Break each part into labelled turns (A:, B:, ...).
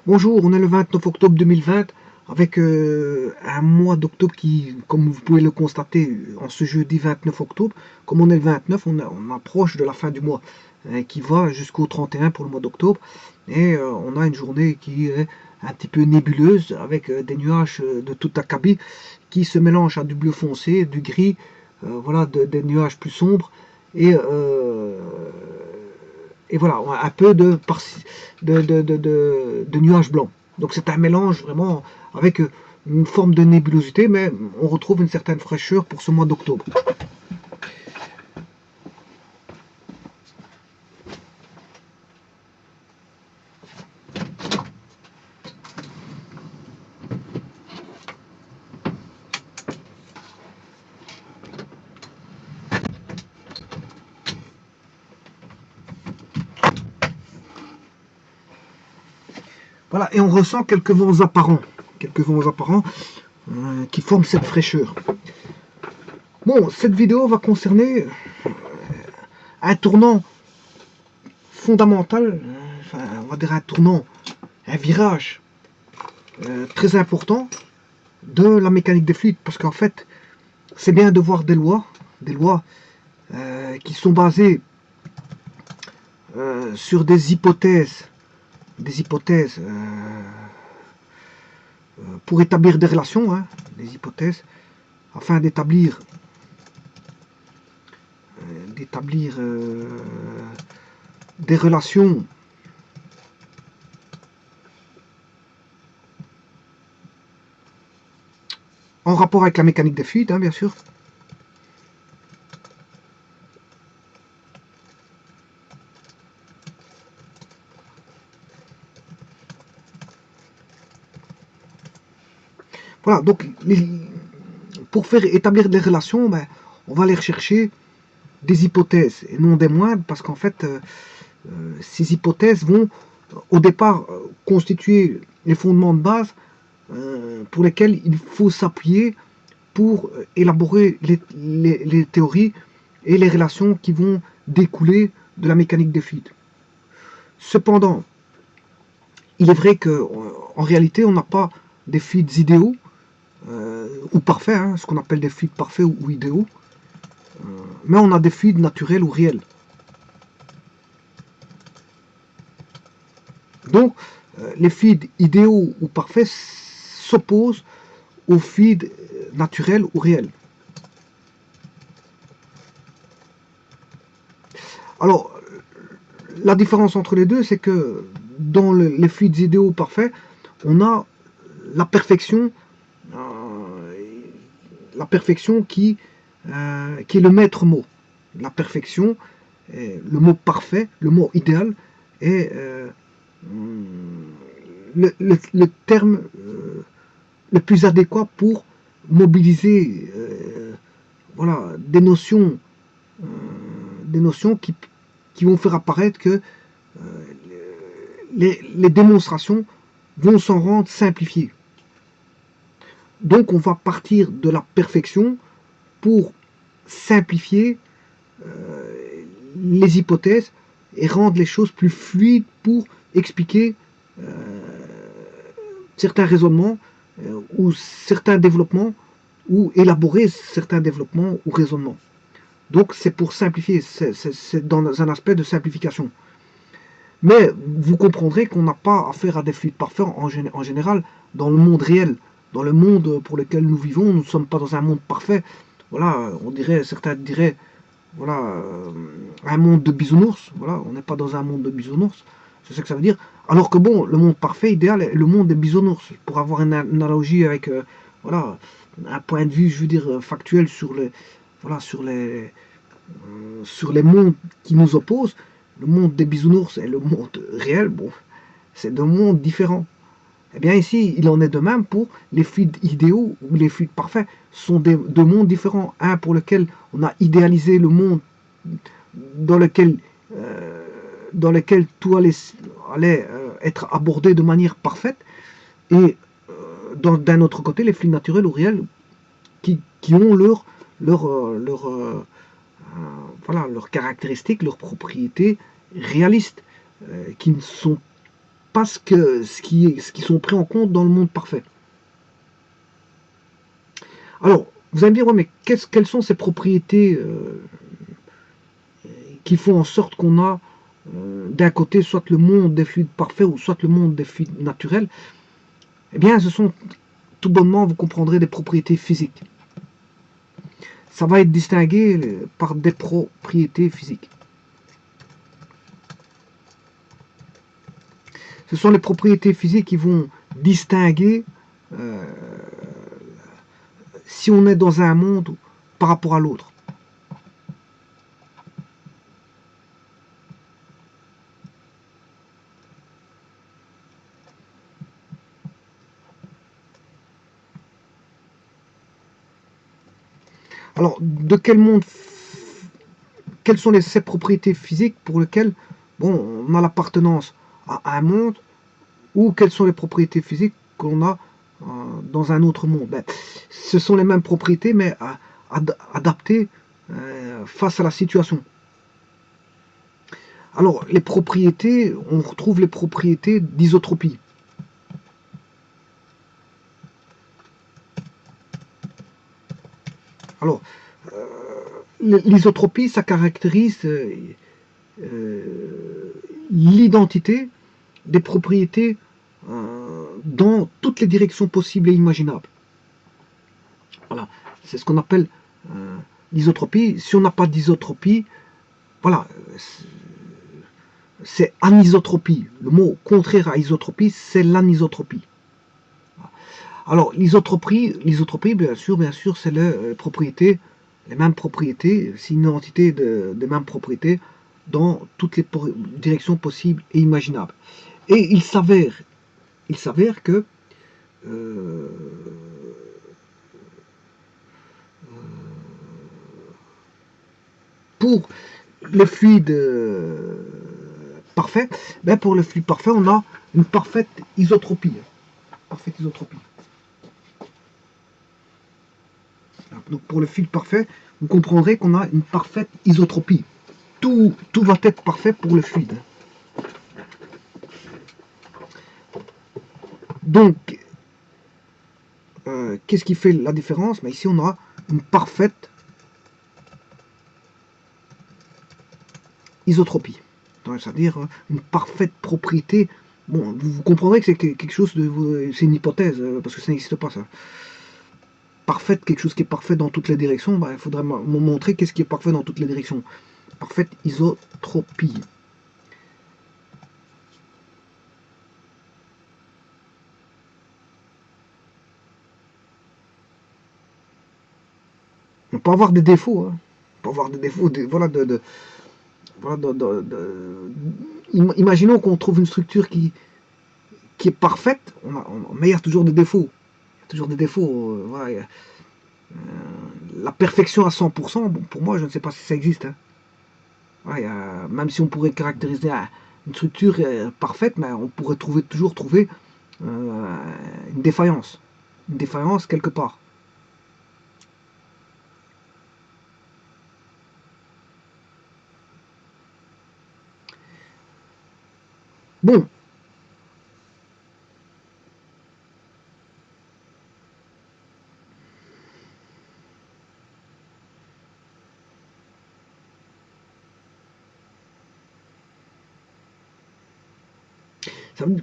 A: Bonjour, on est le 29 octobre 2020 avec un mois d'octobre qui, comme vous pouvez le constater, en ce jeudi 29 octobre, comme on est le 29, on approche de la fin du mois qui va jusqu'au 31 pour le mois d'octobre et on a une journée qui est un petit peu nébuleuse avec des nuages de tout acabit qui se mélangent à du bleu foncé, du gris, voilà, des nuages plus sombres et et voilà, un peu de nuages blancs. Donc c'est un mélange vraiment avec une forme de nébulosité, mais on retrouve une certaine fraîcheur pour ce mois d'octobre. Voilà, et on ressent quelques vents apparents qui forment cette fraîcheur. Bon, cette vidéo va concerner un tournant fondamental, enfin, on va dire un tournant, un virage très important de la mécanique des fluides, parce qu'en fait, c'est bien de voir des lois qui sont basées sur des hypothèses pour établir des relations, hein, des hypothèses, afin d'établir des relations en rapport avec la mécanique des fluides, hein, bien sûr. Voilà, donc pour faire établir des relations, ben, on va aller rechercher des hypothèses et non des moindres, parce qu'en fait, ces hypothèses vont au départ constituer les fondements de base pour lesquels il faut s'appuyer pour élaborer les théories et les relations qui vont découler de la mécanique des fluides. Cependant, il est vrai qu'en réalité, on n'a pas des fluides idéaux ou parfaits, hein, ce qu'on appelle des fluides parfaits ou idéaux, mais on a des fluides naturels ou réels. Donc, les fluides idéaux ou parfaits s'opposent aux fluides naturels ou réels. Alors, la différence entre les deux, c'est que dans les fluides idéaux parfaits, on a la perfection qui est le maître mot. La perfection, le mot parfait, le mot idéal, est le terme le plus adéquat pour mobiliser voilà, des notions qui vont faire apparaître que les démonstrations vont s'en rendre simplifiées. Donc on va partir de la perfection pour simplifier les hypothèses et rendre les choses plus fluides pour expliquer certains raisonnements ou certains développements ou élaborer certains développements ou raisonnements. Donc c'est pour simplifier, c'est dans un aspect de simplification. Mais vous comprendrez qu'on n'a pas affaire à des fluides parfaits en général dans le monde réel. Dans le monde pour lequel nous vivons, nous ne sommes pas dans un monde parfait. Voilà, certains diraient, voilà, un monde de bisounours. Voilà, on n'est pas dans un monde de bisounours. C'est ce que ça veut dire. Alors que bon, le monde parfait, idéal, est le monde des bisounours. Pour avoir une analogie avec, voilà, un point de vue, je veux dire, factuel sur voilà, sur les mondes qui nous opposent, le monde des bisounours et le monde réel, bon, c'est deux mondes différents. Eh bien ici, il en est de même pour les fluides idéaux ou les fluides parfaits. Ce sont deux mondes différents. Un pour lequel on a idéalisé le monde dans lequel, tout allait être abordé de manière parfaite. Et d'un autre côté, les fluides naturels ou réels qui ont voilà, leurs caractéristiques, leurs propriétés réalistes, qui ne sont pas ce qui sont pris en compte dans le monde parfait. Alors, vous allez me dire, ouais, mais quelles sont ces propriétés qui font en sorte qu'on a d'un côté soit le monde des fluides parfaits ou soit le monde des fluides naturels? Eh bien, ce sont tout bonnement, vous comprendrez, des propriétés physiques. Ça va être distingué par des propriétés physiques. Ce sont les propriétés physiques qui vont distinguer euh, si on est dans un monde par rapport à l'autre. Alors, de quel monde, quelles sont ces propriétés physiques pour lesquelles bon, on a l'appartenance à un monde, ou quelles sont les propriétés physiques qu'on a dans un autre monde? Ben, ce sont les mêmes propriétés, mais adaptées face à la situation. Alors, les propriétés, on retrouve les propriétés d'isotropie. Alors, l'isotropie, ça caractérise l'identité des propriétés dans toutes les directions possibles et imaginables. Voilà, c'est ce qu'on appelle l'isotropie. Si on n'a pas d'isotropie, voilà, c'est anisotropie. Le mot contraire à isotropie, c'est l'anisotropie. Alors, l'isotropie, bien sûr, c'est les propriétés, les mêmes propriétés, c'est une entité des mêmes propriétés dans toutes les directions possibles et imaginables. Et il s'avère que pour le fluide parfait, ben pour le fluide parfait, on a une parfaite isotropie. Parfaite isotropie. Donc pour le fluide parfait, vous comprendrez qu'on a une parfaite isotropie. Tout va être parfait pour le fluide. Donc, qu'est-ce qui fait la différence? Mais ici, on a une parfaite isotropie. C'est-à-dire une parfaite propriété. Bon, vous comprendrez que c'est quelque chose de... C'est une hypothèse, parce que ça n'existe pas, ça. Parfaite, quelque chose qui est parfait dans toutes les directions, bah, il faudrait me montrer qu'est-ce qui est parfait dans toutes les directions. Parfaite isotropie. On peut avoir des défauts, hein. On peut avoir des défauts, imaginons qu'on trouve une structure qui est parfaite, mais il y a toujours des défauts. Il y a toujours des défauts. Voilà, la perfection à 100%, bon, pour moi, je ne sais pas si ça existe. Hein. Voilà, même si on pourrait caractériser une structure parfaite, mais on pourrait toujours trouver une défaillance. Une défaillance quelque part. Bon.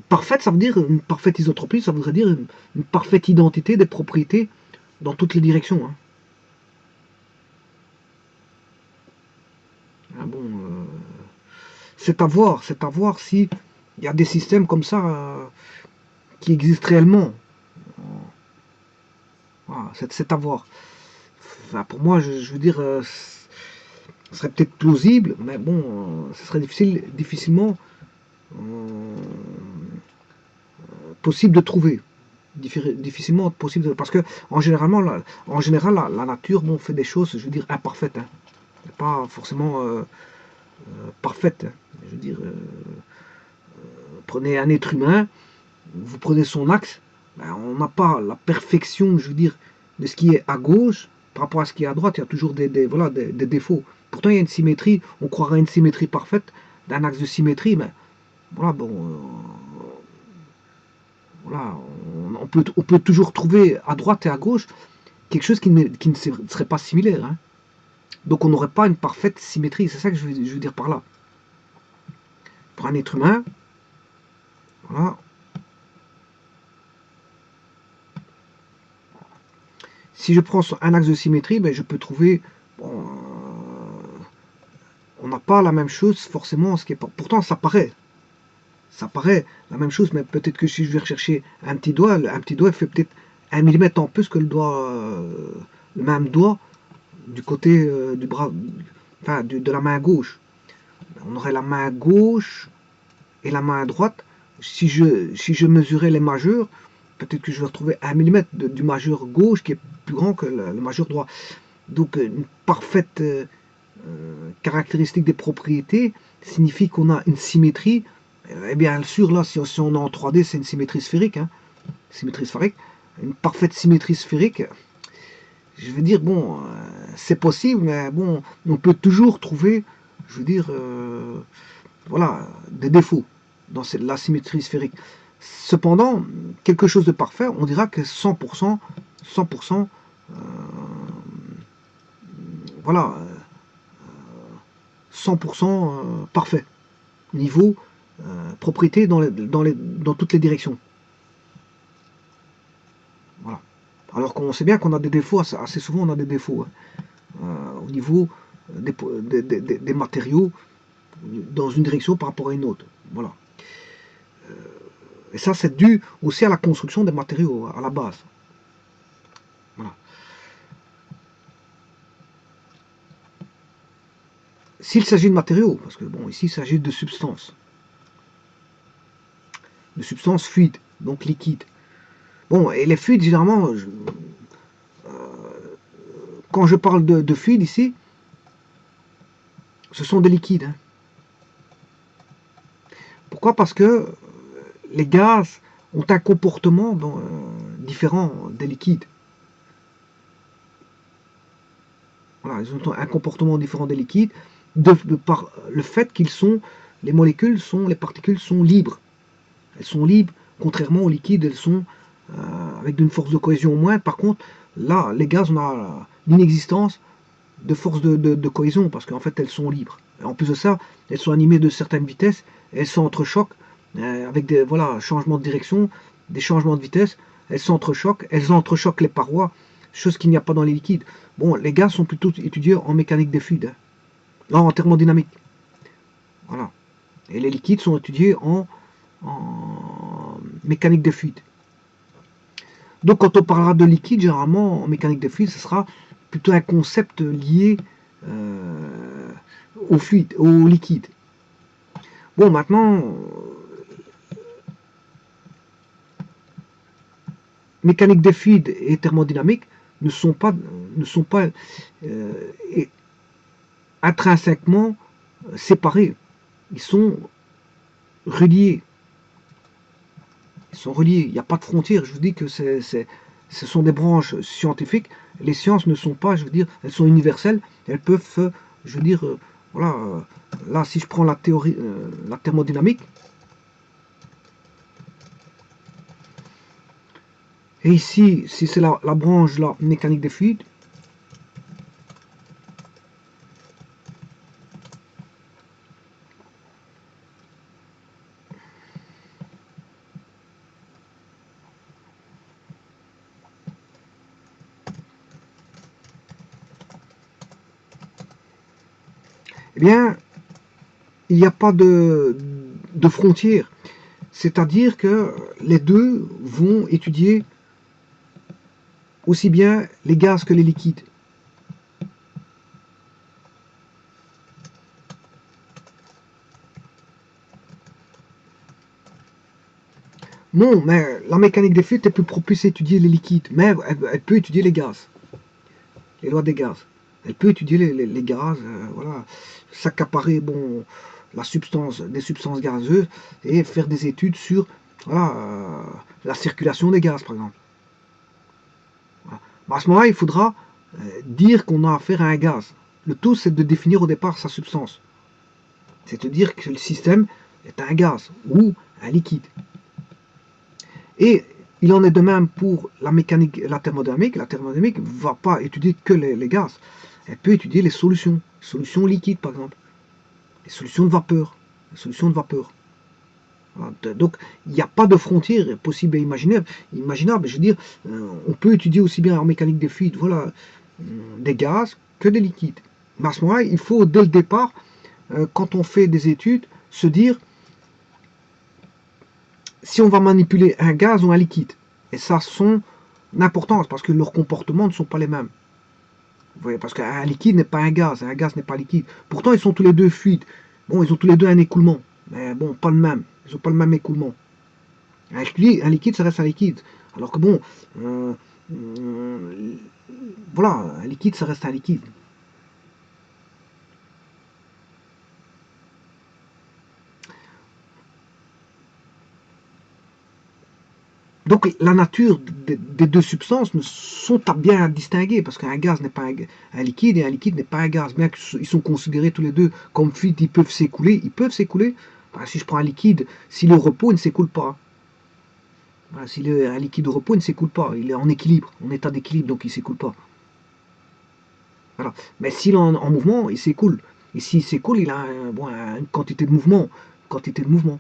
A: Parfaite, ça veut dire une parfaite isotropie, ça voudrait dire une parfaite identité des propriétés dans toutes les directions. Hein. Ah bon, c'est à voir si il y a des systèmes comme ça qui existent réellement. Voilà, c'est à voir. Enfin, pour moi, je veux dire, ce serait peut-être plausible, mais bon, ce serait difficilement possible de trouver. Difficilement possible parce que en général, la nature bon, fait des choses, je veux dire, imparfaites. Hein. Pas forcément parfaites. Hein. Je veux dire, prenez un être humain, vous prenez son axe, ben, on n'a pas la perfection, je veux dire, de ce qui est à gauche par rapport à ce qui est à droite. Il y a toujours voilà, des défauts. Pourtant, il y a une symétrie. On croirait à une symétrie parfaite d'un axe de symétrie, mais voilà, bon, voilà, on peut toujours trouver à droite et à gauche quelque chose qui ne serait pas similaire. Hein. Donc on n'aurait pas une parfaite symétrie, c'est ça que je veux dire par là. Pour un être humain, voilà. Si je prends un axe de symétrie, ben je peux trouver... Bon, on n'a pas la même chose forcément, ce qui est pas, pourtant ça paraît la même chose, mais peut-être que si je vais rechercher un petit doigt fait peut-être 1 millimètre en plus que le même doigt du côté du bras, enfin de la main gauche. On aurait la main gauche et la main droite. Si je mesurais les majeurs, peut-être que je vais retrouver 1 millimètre du majeur gauche qui est plus grand que le majeur droit. Donc une parfaite caractéristique des propriétés signifie qu'on a une symétrie. Et bien sûr, là, si on est en 3D, c'est une symétrie sphérique. Hein, symétrie sphérique. Une parfaite symétrie sphérique. Je veux dire, bon, c'est possible, mais bon, on peut toujours trouver, je veux dire, voilà, des défauts dans la symétrie sphérique. Cependant, quelque chose de parfait, on dira que 100%, voilà, 100% parfait. Niveau propriété dans toutes les directions. Voilà. Alors qu'on sait bien qu'on a des défauts, assez souvent on a des défauts au niveau des matériaux dans une direction par rapport à une autre. Voilà. Et ça c'est dû aussi à la construction des matériaux à la base. Voilà. S'il s'agit de matériaux, parce que bon, ici il s'agit de substances fluides, donc liquides. Bon, et les fluides, généralement, quand je parle de fluides ici, ce sont des liquides. Hein. Pourquoi? Parce que les gaz ont un comportement différent des liquides. Voilà, ils ont un comportement différent des liquides par le fait qu'ils sont, les particules sont libres. Elles sont libres, contrairement aux liquides, elles sont avec une force de cohésion moindre. Par contre, là, les gaz, on a l'inexistence de force de cohésion, parce qu'en fait, elles sont libres. Et en plus de ça, elles sont animées de certaines vitesses, elles s'entrechoquent, avec des changements de direction, des changements de vitesse, elles entrechoquent les parois, chose qu'il n'y a pas dans les liquides. Bon, les gaz sont plutôt étudiés en mécanique des fluides, hein, en thermodynamique. Voilà. Et les liquides sont étudiés en mécanique des fluides. Donc quand on parlera de liquide, généralement en mécanique des fluides, ce sera plutôt un concept lié au fluide, au liquide. Bon, maintenant, mécanique des fluides et thermodynamique ne sont pas intrinsèquement séparés. Ils sont reliés. Ils sont reliés. Il n'y a pas de frontières. Je vous dis que ce sont des branches scientifiques. Les sciences ne sont pas, je veux dire, elles sont universelles. Elles peuvent, je veux dire, voilà. Là, si je prends la théorie, la thermodynamique, et ici, si c'est la branche de la mécanique des fluides, eh bien, il n'y a pas de frontières. C'est-à-dire que les deux vont étudier aussi bien les gaz que les liquides. Non, mais la mécanique des fluides est plus propice à étudier les liquides, mais elle peut étudier les gaz, les lois des gaz. Elle peut étudier les gaz, voilà, s'accaparer des substances gazeuses et faire des études sur la circulation des gaz, par exemple. Voilà. À ce moment-là, il faudra dire qu'on a affaire à un gaz. Le tout, c'est de définir au départ sa substance. C'est de dire que le système est un gaz ou un liquide. Et il en est de même pour la mécanique, la thermodynamique. La thermodynamique ne va pas étudier que les gaz. Elle peut étudier les solutions liquides par exemple, les solutions de vapeur, les solutions de vapeur. Voilà. Donc il n'y a pas de frontière possible et imaginable. Je veux dire, on peut étudier aussi bien en mécanique des fluides, voilà, des gaz que des liquides. Mais à ce moment-là, il faut dès le départ, quand on fait des études, se dire si on va manipuler un gaz ou un liquide. Et ça a son importance parce que leurs comportements ne sont pas les mêmes. Vous voyez, parce qu'un liquide n'est pas un gaz n'est pas liquide. Pourtant, ils sont tous les deux fluides. Bon, ils ont tous les deux un écoulement, mais bon, pas le même. Ils n'ont pas le même écoulement. Un liquide, ça reste un liquide. Alors que bon, voilà, un liquide, ça reste un liquide. Donc la nature des deux substances sont à bien distinguer, parce qu'un gaz n'est pas un liquide et un liquide n'est pas un gaz. Bien qu'ils sont considérés tous les deux comme fluides, ils peuvent s'écouler. Enfin, si je prends un liquide, s'il est au repos, il ne s'écoule pas. Voilà, s'il est un liquide au repos, il ne s'écoule pas. Il est en équilibre, en état d'équilibre, donc il ne s'écoule pas. Voilà. Mais s'il est en mouvement, il s'écoule. Et s'il s'écoule, il a une quantité de mouvement.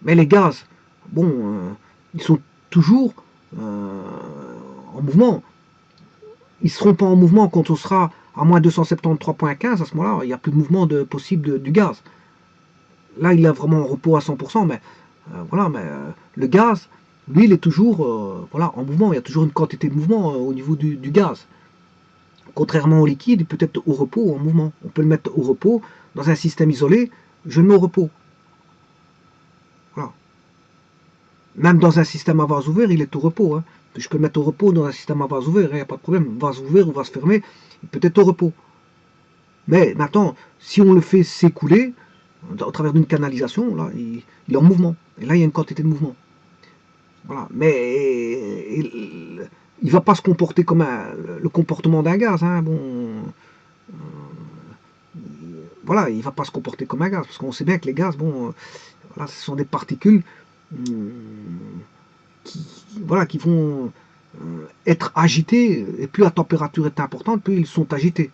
A: Mais les gaz, bon, ils sont toujours euh, en mouvement. Ils ne seront pas en mouvement quand on sera à moins 273,15. À ce moment-là, il n'y a plus de mouvement possible du gaz. Là, il est vraiment en repos à 100%, mais voilà, mais le gaz, lui, il est toujours voilà, en mouvement. Il y a toujours une quantité de mouvement au niveau du gaz. Contrairement au liquide, il peut être au repos ou en mouvement. On peut le mettre au repos dans un système isolé. Je le mets au repos. Voilà. Même dans un système à vase ouvert, il est au repos. Hein. Je peux le mettre au repos dans un système à vase ouvert, il n'y a pas de problème. Vase ouvert ou vase fermé, il peut être au repos. Mais maintenant, si on le fait s'écouler au travers d'une canalisation, là, il est en mouvement. Et là, il y a une quantité de mouvement. Voilà. Mais il ne va pas se comporter comme le comportement d'un gaz. Hein. Bon, voilà, il ne va pas se comporter comme un gaz. Parce qu'on sait bien que les gaz, bon, voilà, ce sont des particules qui, voilà, qui vont être agitées. Et plus la température est importante, plus ils sont agités.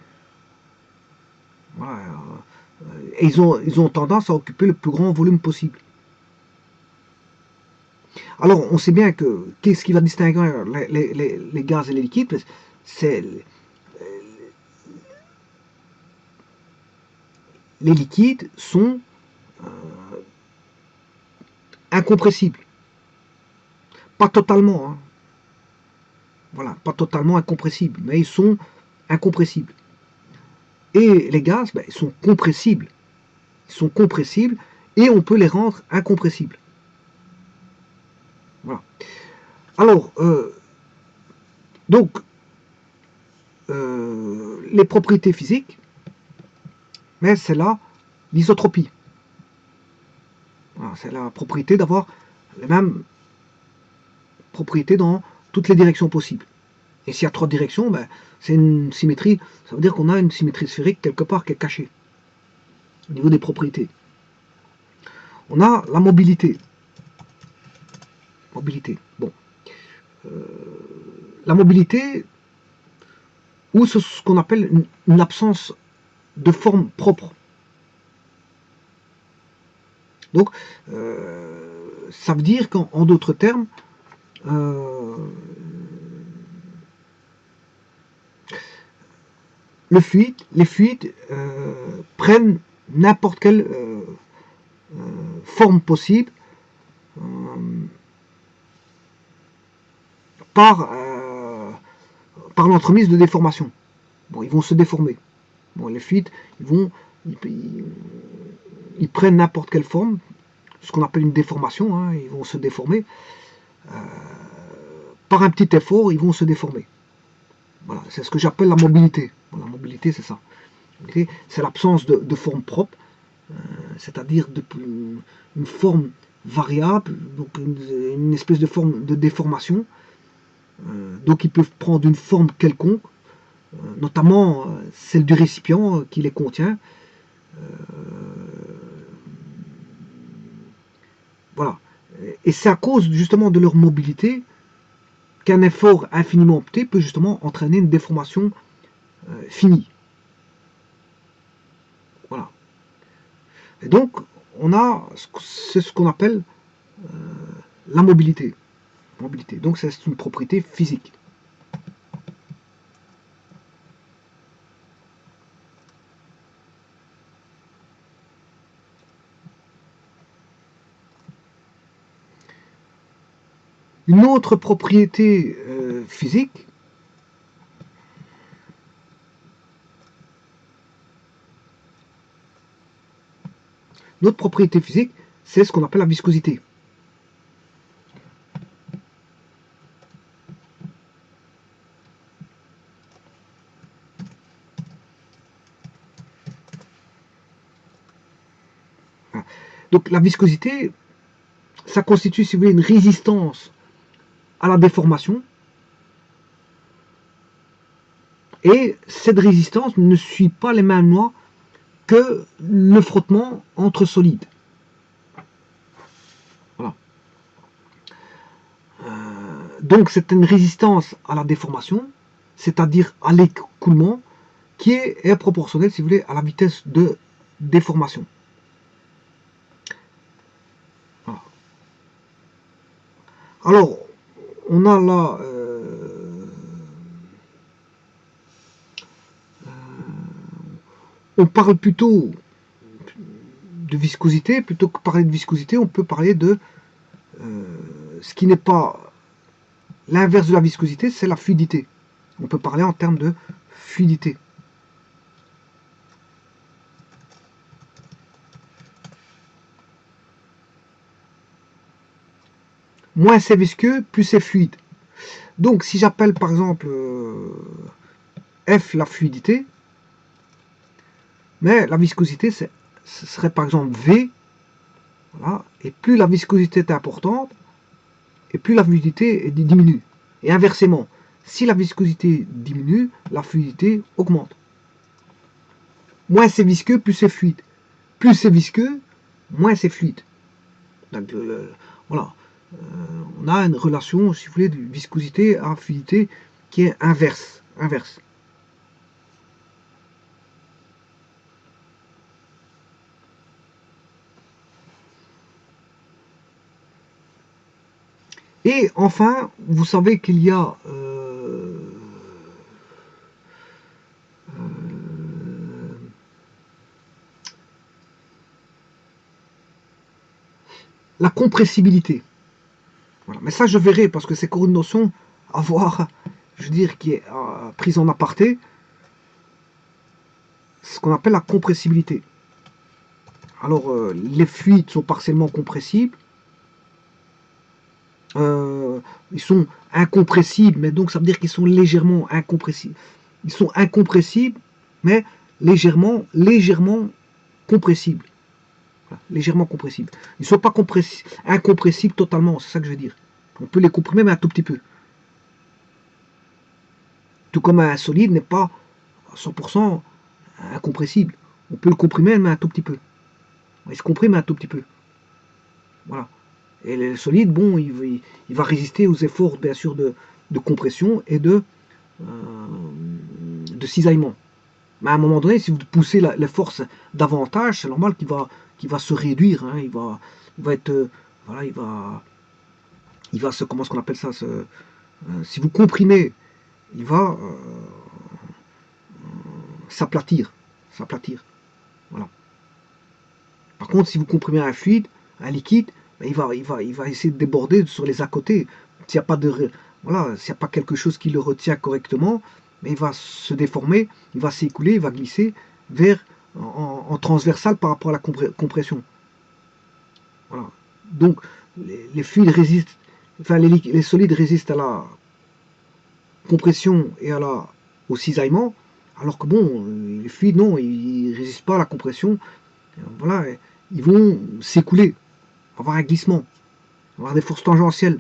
A: Voilà. Et ils ont tendance à occuper le plus grand volume possible. Alors, on sait bien que qu'est-ce qui va distinguer les gaz et les liquides? C'est les liquides sont incompressibles. Pas totalement, hein. Voilà, pas totalement incompressibles, mais ils sont incompressibles. Et les gaz, ben, ils sont compressibles. Ils sont compressibles et on peut les rendre incompressibles. Voilà. Alors, donc, les propriétés physiques, mais c'est là l'isotropie. Voilà, c'est la propriété d'avoir les mêmes propriétés dans toutes les directions possibles. Et s'il y a trois directions, ben, c'est une symétrie, ça veut dire qu'on a une symétrie sphérique quelque part qui est cachée au niveau des propriétés. On a la mobilité. Mobilité. Bon. La mobilité, ou ce qu'on appelle une absence de forme propre. Donc, ça veut dire qu'en d'autres termes, les fluides prennent n'importe quelle forme possible par, par l'entremise de déformation. Bon, ils vont se déformer. Bon, les fluides, ils prennent n'importe quelle forme, ce qu'on appelle une déformation, hein, ils vont se déformer. Par un petit effort, ils vont se déformer. Voilà, c'est ce que j'appelle la mobilité. Bon, la mobilité, c'est ça. C'est l'absence de forme propre, c'est-à-dire une forme variable, donc une espèce de forme de déformation. Donc ils peuvent prendre une forme quelconque, notamment celle du récipient qui les contient. Voilà. Et c'est à cause justement de leur mobilité qu'un effort infiniment petit peut justement entraîner une déformation finie. Voilà. Et donc, c'est ce qu'on appelle la mobilité. Donc, c'est une propriété physique. Une autre propriété physique, c'est ce qu'on appelle la viscosité. Donc la viscosité, ça constitue, si vous voulez, une résistance à la déformation. Et cette résistance ne suit pas les mêmes lois que le frottement entre solides. Voilà. Donc c'est une résistance à la déformation, c'est-à-dire à l'écoulement, qui est proportionnelle, si vous voulez, à la vitesse de déformation. Voilà. Alors, on a là on parle plutôt de viscosité, plutôt que parler de viscosité, on peut parler de ce qui n'est pas l'inverse de la viscosité, c'est la fluidité. On peut parler en termes de fluidité. Moins c'est visqueux, plus c'est fluide. Donc si j'appelle par exemple F la fluidité, mais la viscosité ce serait par exemple V, voilà, et plus la viscosité est importante, et plus la fluidité diminue. Et inversement, si la viscosité diminue, la fluidité augmente. Moins c'est visqueux, plus c'est fluide. Plus c'est visqueux, moins c'est fluide. Donc, voilà. On a une relation, si vous voulez, de viscosité à fluidité qui est inverse. Et enfin, vous savez qu'il y a la compressibilité. Voilà. Mais ça, je verrai, parce que c'est encore une notion à voir, je veux dire, qui est prise en aparté, ce qu'on appelle la compressibilité. Alors, les fluides sont partiellement compressibles, ils sont incompressibles, mais donc ça veut dire qu'ils sont légèrement incompressibles. Ils sont incompressibles, mais légèrement compressibles. Voilà, légèrement compressibles. Ils ne sont pas incompressibles totalement, c'est ça que je veux dire. On peut les comprimer, mais un tout petit peu. Tout comme un solide n'est pas à 100% incompressible. On peut le comprimer, mais un tout petit peu. Il se comprime un tout petit peu. Voilà. Et le solide, bon, il va résister aux efforts, bien sûr, de compression et de cisaillement. Mais à un moment donné, si vous poussez la force davantage, c'est normal qu'il va se réduire. Hein, il va être, voilà, il va se, comment est-ce qu'on appelle ça, si vous comprimez, il va s'aplatir, voilà. Par contre, si vous comprimez un fluide, un liquide, ben, il va essayer de déborder sur les à côté. S'il n'y a pas de, voilà, s'il n'y a pas quelque chose qui le retient correctement, mais il va se déformer, il va s'écouler, il va glisser vers en transversal par rapport à la compression. Voilà. Donc les fluides résistent, enfin les solides résistent à la compression et au cisaillement, alors que bon, les fluides non, ils ne résistent pas à la compression. Voilà, ils vont s'écouler, avoir un glissement, avoir des forces tangentielles.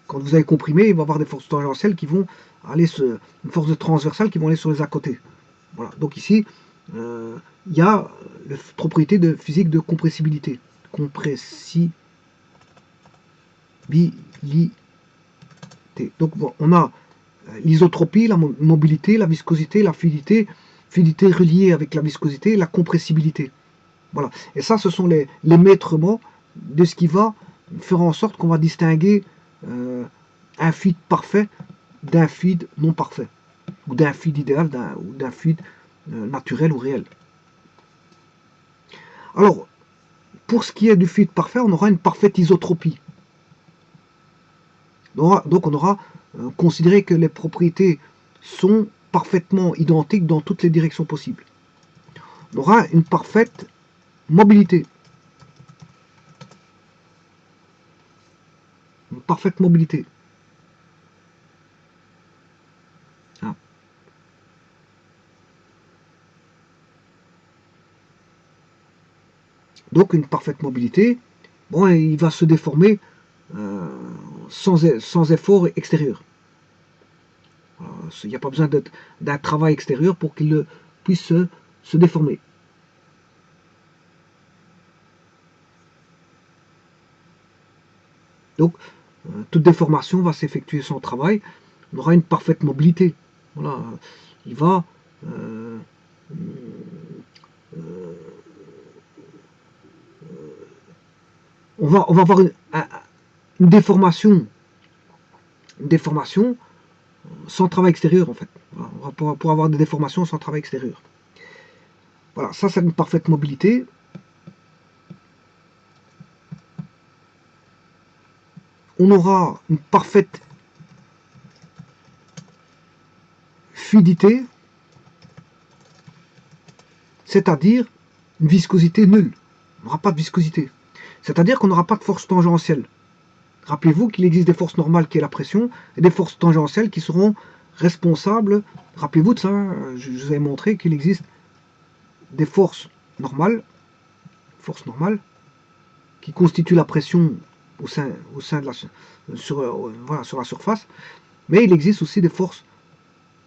A: Quand vous avez comprimé, il va y avoir des forces tangentielles qui vont aller une force de transversale qui vont aller sur les à côté. Voilà. Donc ici, il y a la propriété de physique de compressibilité. Compressibilité. Donc bon, on a l'isotropie, la mobilité, la viscosité, la fluidité, fluidité reliée avec la viscosité, la compressibilité. Voilà. Et ça, ce sont les maîtres mots de ce qui va faire en sorte qu'on va distinguer un fluide parfait d'un fluide non parfait, ou d'un fluide idéal, ou d'un fluide naturel ou réel. Alors, pour ce qui est du fluide parfait, on aura une parfaite isotropie. Donc on aura considéré que les propriétés sont parfaitement identiques dans toutes les directions possibles. On aura une parfaite mobilité. Une parfaite mobilité. Ah. Donc une parfaite mobilité, bon, il va se déformer sans effort extérieur. Il n'y a pas besoin d'un travail extérieur pour qu'il puisse se déformer. Donc, toute déformation va s'effectuer sans travail. On aura une parfaite mobilité. Voilà, il va on va avoir une déformation sans travail extérieur en fait. Voilà, on va pouvoir avoir des déformations sans travail extérieur. Voilà, ça c'est une parfaite mobilité. On aura une parfaite fluidité, c'est-à-dire une viscosité nulle. On n'aura pas de viscosité. C'est-à-dire qu'on n'aura pas de force tangentielle. Rappelez-vous qu'il existe des forces normales qui est la pression et des forces tangentielles qui seront responsables. Rappelez-vous de ça, je vous ai montré qu'il existe des forces normales qui constituent la pression au sein de sur la surface, mais il existe aussi des forces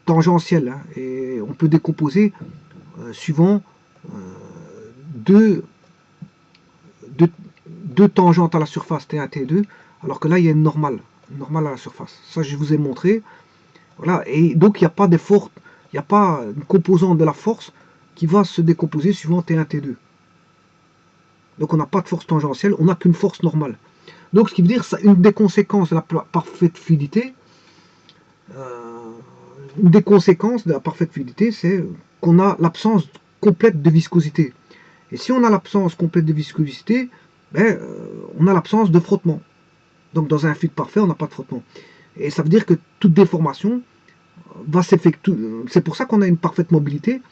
A: tangentielles, hein, et on peut décomposer suivant deux tangentes à la surface, T1, T2, alors que là il y a une normale à la surface. Ça je vous ai montré. Voilà, et donc il n'y a pas d'effort, il n'y a pas une composante de la force qui va se décomposer suivant T1, T2. Donc on n'a pas de force tangentielle, on n'a qu'une force normale. Donc ce qui veut dire, une des conséquences de la parfaite fluidité, c'est qu'on a l'absence complète de viscosité. Et si on a l'absence complète de viscosité, ben, on a l'absence de frottement. Donc dans un fluide parfait, on n'a pas de frottement. Et ça veut dire que toute déformation va s'effectuer. C'est pour ça qu'on a une parfaite mobilité.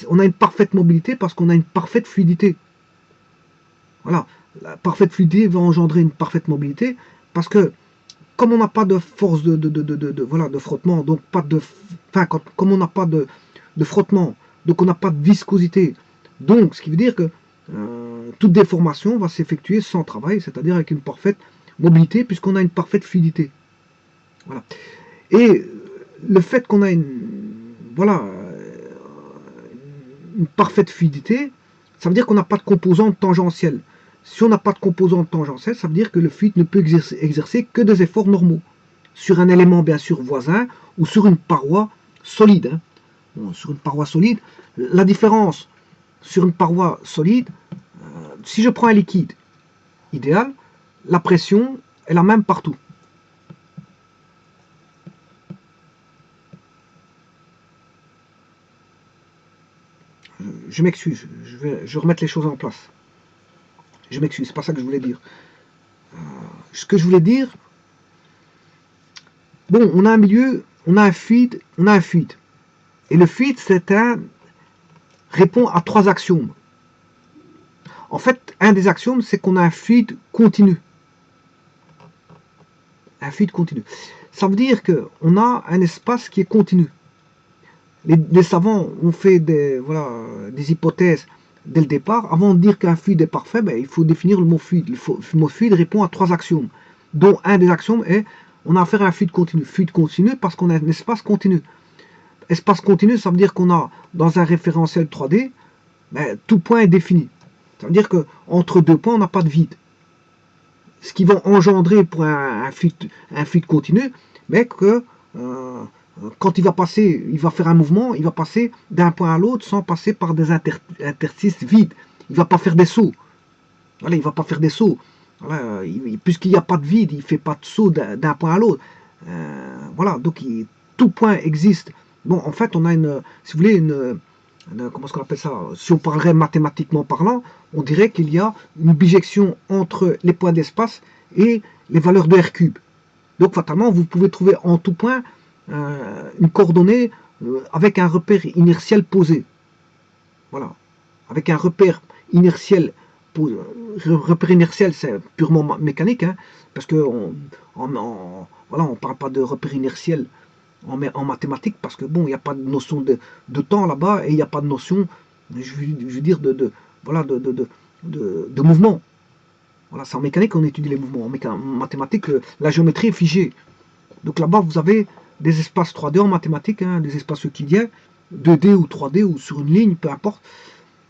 A: On a une parfaite mobilité parce qu'on a une parfaite fluidité. Voilà, la parfaite fluidité va engendrer une parfaite mobilité parce que comme on n'a pas de force de frottement, donc pas de, comme on n'a pas de frottement, donc on n'a pas de viscosité. Donc, ce qui veut dire que toute déformation va s'effectuer sans travail, c'est-à-dire avec une parfaite mobilité, puisqu'on a une parfaite fluidité. Voilà. Et le fait qu'on a une parfaite fluidité, ça veut dire qu'on n'a pas de composante tangentielle. Si on n'a pas de composante tangentielle, ça veut dire que le fluide ne peut exercer que des efforts normaux sur un élément bien sûr voisin ou sur une paroi solide. Hein. Bon, sur une paroi solide, la différence sur une paroi solide, si je prends un liquide idéal, la pression est la même partout. Je m'excuse, je vais remettre les choses en place. Je m'excuse, c'est pas ça que je voulais dire. Ce que je voulais dire, bon, on a un milieu, on a un fluide. Et le fluide, répond à 3 axiomes. En fait, un des axiomes, c'est qu'on a un fluide continu. Un fluide continu. Ça veut dire qu'on a un espace qui est continu. Les savants ont fait des hypothèses dès le départ. Avant de dire qu'un fluide est parfait, ben, il faut définir le mot fluide. Le mot fluide répond à 3 axiomes, dont un des axiomes est on a affaire à un fluide continu. Fluide continu parce qu'on a un espace continu. Espace continu, ça veut dire qu'on a, dans un référentiel 3D, ben, tout point est défini. Ça veut dire qu'entre deux points, on n'a pas de vide. ce qui va engendrer pour un fluide continu, mais que quand il va passer, il va faire un mouvement, il va passer d'un point à l'autre sans passer par des interstices vides. Il ne va pas faire des sauts. Voilà, il ne va pas faire des sauts. Voilà, puisqu'il n'y a pas de vide, il ne fait pas de saut d'un point à l'autre. Voilà, donc tout point existe. Bon, en fait, on a si vous voulez, comment est-ce qu'on appelle ça? Si on parlerait mathématiquement parlant, on dirait qu'il y a une bijection entre les points d'espace et les valeurs de R cube. Donc, fatalement, vous pouvez trouver en tout point une coordonnée avec un repère inertiel posé. Voilà. Avec un repère inertiel. Repère inertiel, c'est purement mécanique, hein, parce que voilà, on ne parle pas de repère inertiel en mathématiques, parce que bon, il n'y a pas de notion de temps là-bas, et il n'y a pas de notion, je veux dire, voilà, de mouvement. Voilà, c'est en mécanique qu'on étudie les mouvements. En mathématiques, la géométrie est figée. Donc là-bas, vous avez des espaces 3D en mathématiques, hein, des espaces euclidiens, 2D ou 3D ou sur une ligne, peu importe.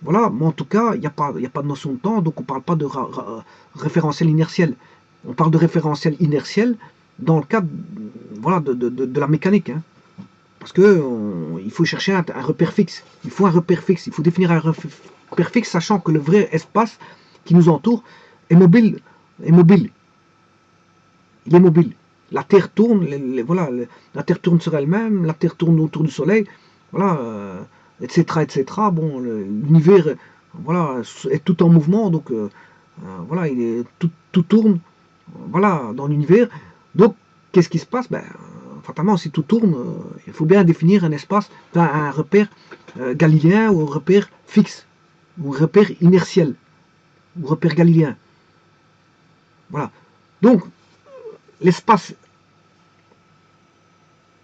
A: Voilà, mais en tout cas, il n'y a pas de notion de temps, donc on ne parle pas de référentiel inertiel. On parle de référentiel inertiel dans le cadre voilà, de la mécanique. Hein. Parce que il faut chercher un repère fixe. Il faut un repère fixe. Il faut définir un repère fixe, sachant que le vrai espace qui nous entoure est mobile. Est mobile. Il est mobile. La Terre tourne, voilà, la Terre tourne sur elle-même, la Terre tourne autour du Soleil, voilà, etc., etc. Bon, l'univers, voilà, est tout en mouvement, donc voilà, tout tourne, voilà, dans l'univers. Donc, qu'est-ce qui se passe? Ben, fatalement, si tout tourne, il faut bien définir un espace, un repère galiléen ou un repère fixe, ou un repère inertiel, ou repère galiléen. Voilà. Donc, l'espace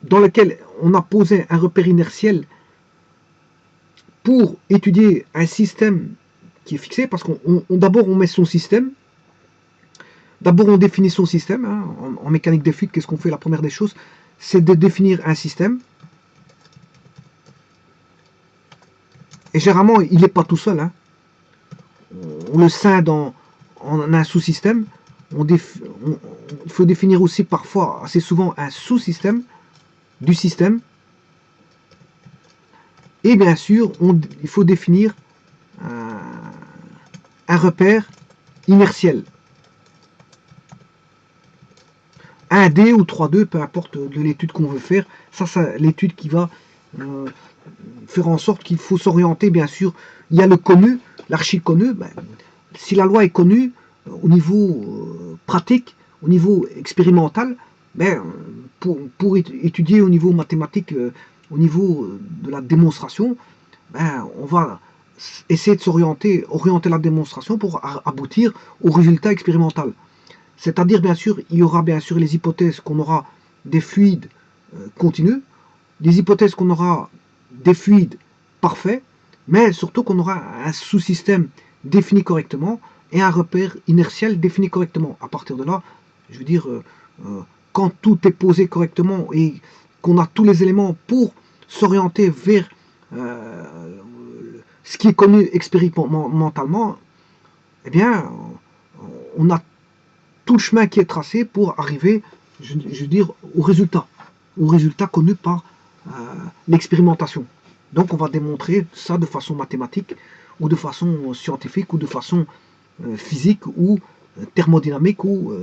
A: dans lequel on a posé un repère inertiel pour étudier un système qui est fixé, parce qu'on d'abord on met son système, d'abord on définit son système, hein, en mécanique des fluides, qu'est-ce qu'on fait? La première des choses, c'est de définir un système, et généralement il n'est pas tout seul, hein. On le scinde en un sous-système, il faut définir aussi parfois, assez souvent, un sous-système du système, et bien sûr, il faut définir un repère inertiel. 1D ou 3D, peu importe de l'étude qu'on veut faire, ça c'est l'étude qui va faire en sorte qu'il faut s'orienter, bien sûr. Il y a le connu, l'archi connu. Ben, si la loi est connue au niveau pratique, au niveau expérimental, ben, pour étudier au niveau mathématique, au niveau de la démonstration, ben, on va essayer de orienter la démonstration pour aboutir au résultat expérimental. C'est-à-dire, bien sûr, il y aura bien sûr les hypothèses qu'on aura des fluides continus, des hypothèses qu'on aura des fluides parfaits, mais surtout qu'on aura un sous-système défini correctement et un repère inertiel défini correctement. À partir de là, je veux dire, quand tout est posé correctement et qu'on a tous les éléments pour s'orienter vers ce qui est connu expérimentalement, eh bien, on a tout le chemin qui est tracé pour arriver, je veux dire, au résultat connu par l'expérimentation. Donc on va démontrer ça de façon mathématique, ou de façon scientifique, ou de façon physique, ou thermodynamique, ou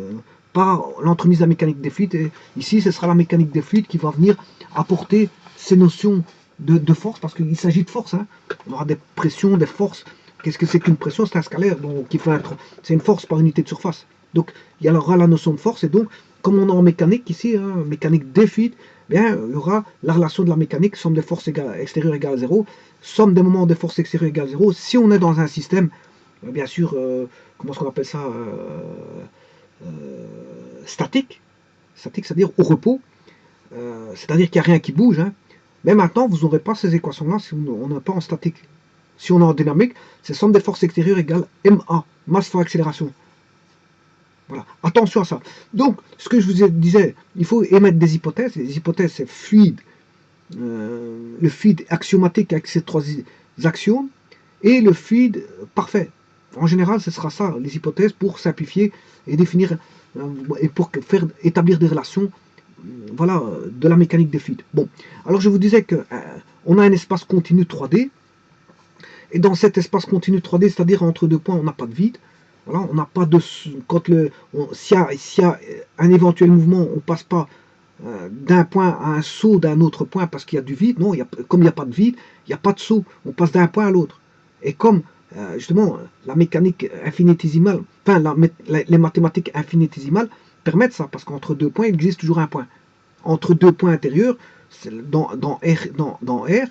A: par l'entremise de la mécanique des fluides. Et ici, ce sera la mécanique des fluides qui va venir apporter ces notions de force, parce qu'il s'agit de force. Hein. On aura des pressions, des forces. Qu'est-ce que c'est qu'une pression? C'est un scalaire, donc c'est une force par unité de surface. Donc il y aura la notion de force, et donc comme on a en mécanique ici, hein, mécanique des fluides, bien, il y aura la relation de la mécanique, somme des forces extérieures égale à 0, somme des moments des forces extérieures égale à 0. Si on est dans un système, bien sûr, comment est-ce qu'on appelle ça, statique, c'est-à-dire au repos, c'est-à-dire qu'il n'y a rien qui bouge. Hein. Mais maintenant, vous n'aurez pas ces équations-là si on n'est pas en statique. Si on est en dynamique, c'est somme des forces extérieures égale MA, masse fois accélération. Voilà. Attention à ça. Donc, ce que je vous disais, il faut émettre des hypothèses. Les hypothèses, c'est fluide. Le fluide axiomatique avec ces trois axiomes. Et le fluide parfait. En général, ce sera ça, les hypothèses, pour simplifier et définir, et pour faire établir des relations, voilà, de la mécanique des fluides. Bon, alors je vous disais que on a un espace continu 3D, et dans cet espace continu 3D, c'est-à-dire entre deux points, on n'a pas de vide. Voilà, on n'a pas de... Quand s'il y a un éventuel mouvement, on ne passe pas d'un point à un saut d'un autre point parce qu'il y a du vide. Non, comme il n'y a pas de vide, il n'y a pas de saut. On passe d'un point à l'autre. Et comme, justement, la mécanique infinitésimale, enfin, les mathématiques infinitésimales permettent ça, parce qu'entre deux points, il existe toujours un point. Entre deux points intérieurs, dans R,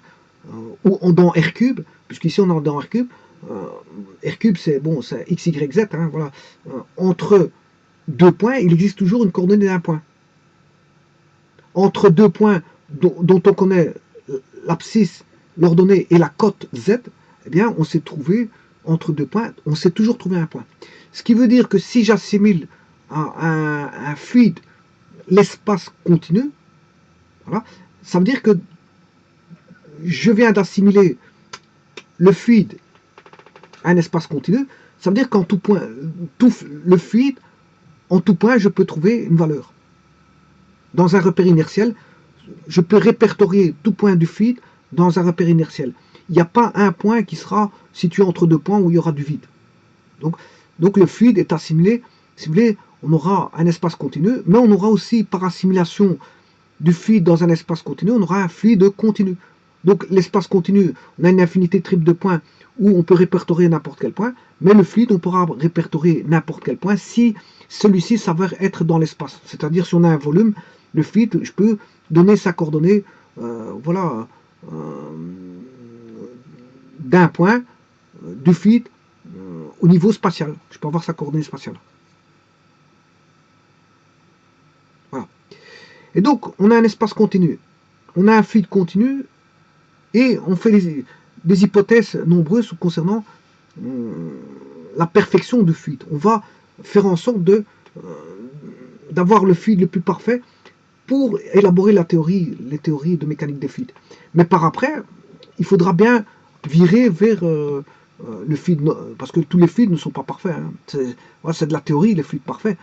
A: ou dans R cube, puisqu'ici on est dans R cube, R cube c'est bon, c'est x, y, z, hein, voilà. Entre deux points, il existe toujours une coordonnée d'un point. Entre deux points dont on connaît l'abscisse, l'ordonnée et la cote z, eh bien on s'est trouvé entre deux points, on s'est toujours trouvé un point. Ce qui veut dire que si j'assimile à un fluide l'espace continu, voilà, ça veut dire que je viens d'assimiler le fluide à un espace continu, ça veut dire qu'en tout point, le fluide, en tout point, je peux trouver une valeur. Dans un repère inertiel, je peux répertorier tout point du fluide dans un repère inertiel. Il n'y a pas un point qui sera situé entre deux points où il y aura du vide. Donc le fluide est assimilé, si vous voulez, on aura un espace continu, mais on aura aussi par assimilation du fluide dans un espace continu, on aura un fluide continu. Donc l'espace continu, on a une infinité triple de points où on peut répertorier n'importe quel point, mais le fluide, on pourra répertorier n'importe quel point si celui-ci s'avère être dans l'espace. C'est-à-dire si on a un volume, le fluide, je peux donner sa coordonnée, voilà, d'un point du fluide au niveau spatial. Je peux avoir sa coordonnée spatiale. Voilà. Et donc, on a un espace continu. On a un fluide continu et on fait des hypothèses nombreuses concernant la perfection du fluide. On va faire en sorte d'avoir le fluide le plus parfait pour élaborer les théories de mécanique des fluides. Mais par après, il faudra bien virer vers le fluide, parce que tous les fluides ne sont pas parfaits. Hein. C'est de la théorie, les fluides parfaits.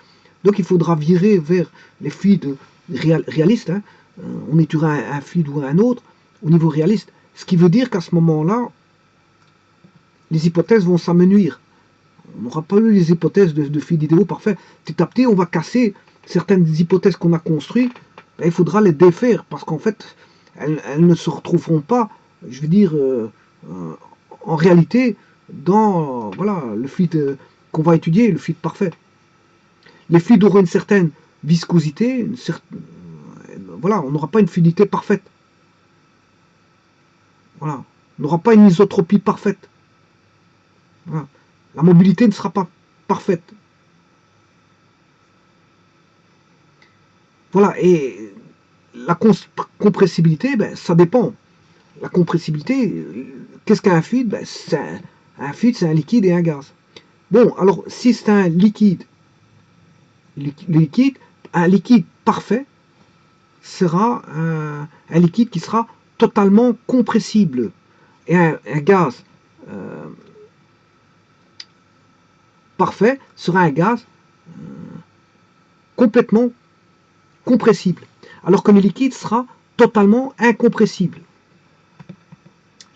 A: Donc il faudra virer vers les fluides réalistes. Hein. On étudiera un fluide ou un autre au niveau réaliste. Ce qui veut dire qu'à ce moment-là, les hypothèses vont s'amenuire. On n'aura pas eu les hypothèses de fluides idéaux parfaits. Petit à petit, on va casser certaines hypothèses qu'on a construites. Il faudra les défaire parce qu'en fait, elles ne se retrouveront pas, je veux dire, en réalité, dans voilà, le fluide qu'on va étudier, le fluide parfait. Les fluides auront une certaine viscosité, voilà, on n'aura pas une fluidité parfaite. Voilà. On n'aura pas une isotropie parfaite. Voilà. La mobilité ne sera pas parfaite. Voilà, et la compressibilité, ben, ça dépend. La compressibilité, qu'est-ce qu'un fluide? Ben, un fluide, c'est un liquide et un gaz. Bon, alors, si c'est un liquide, un liquide parfait sera un liquide qui sera totalement compressible. Et un gaz parfait sera un gaz complètement compressible. Alors que le liquide sera totalement incompressible.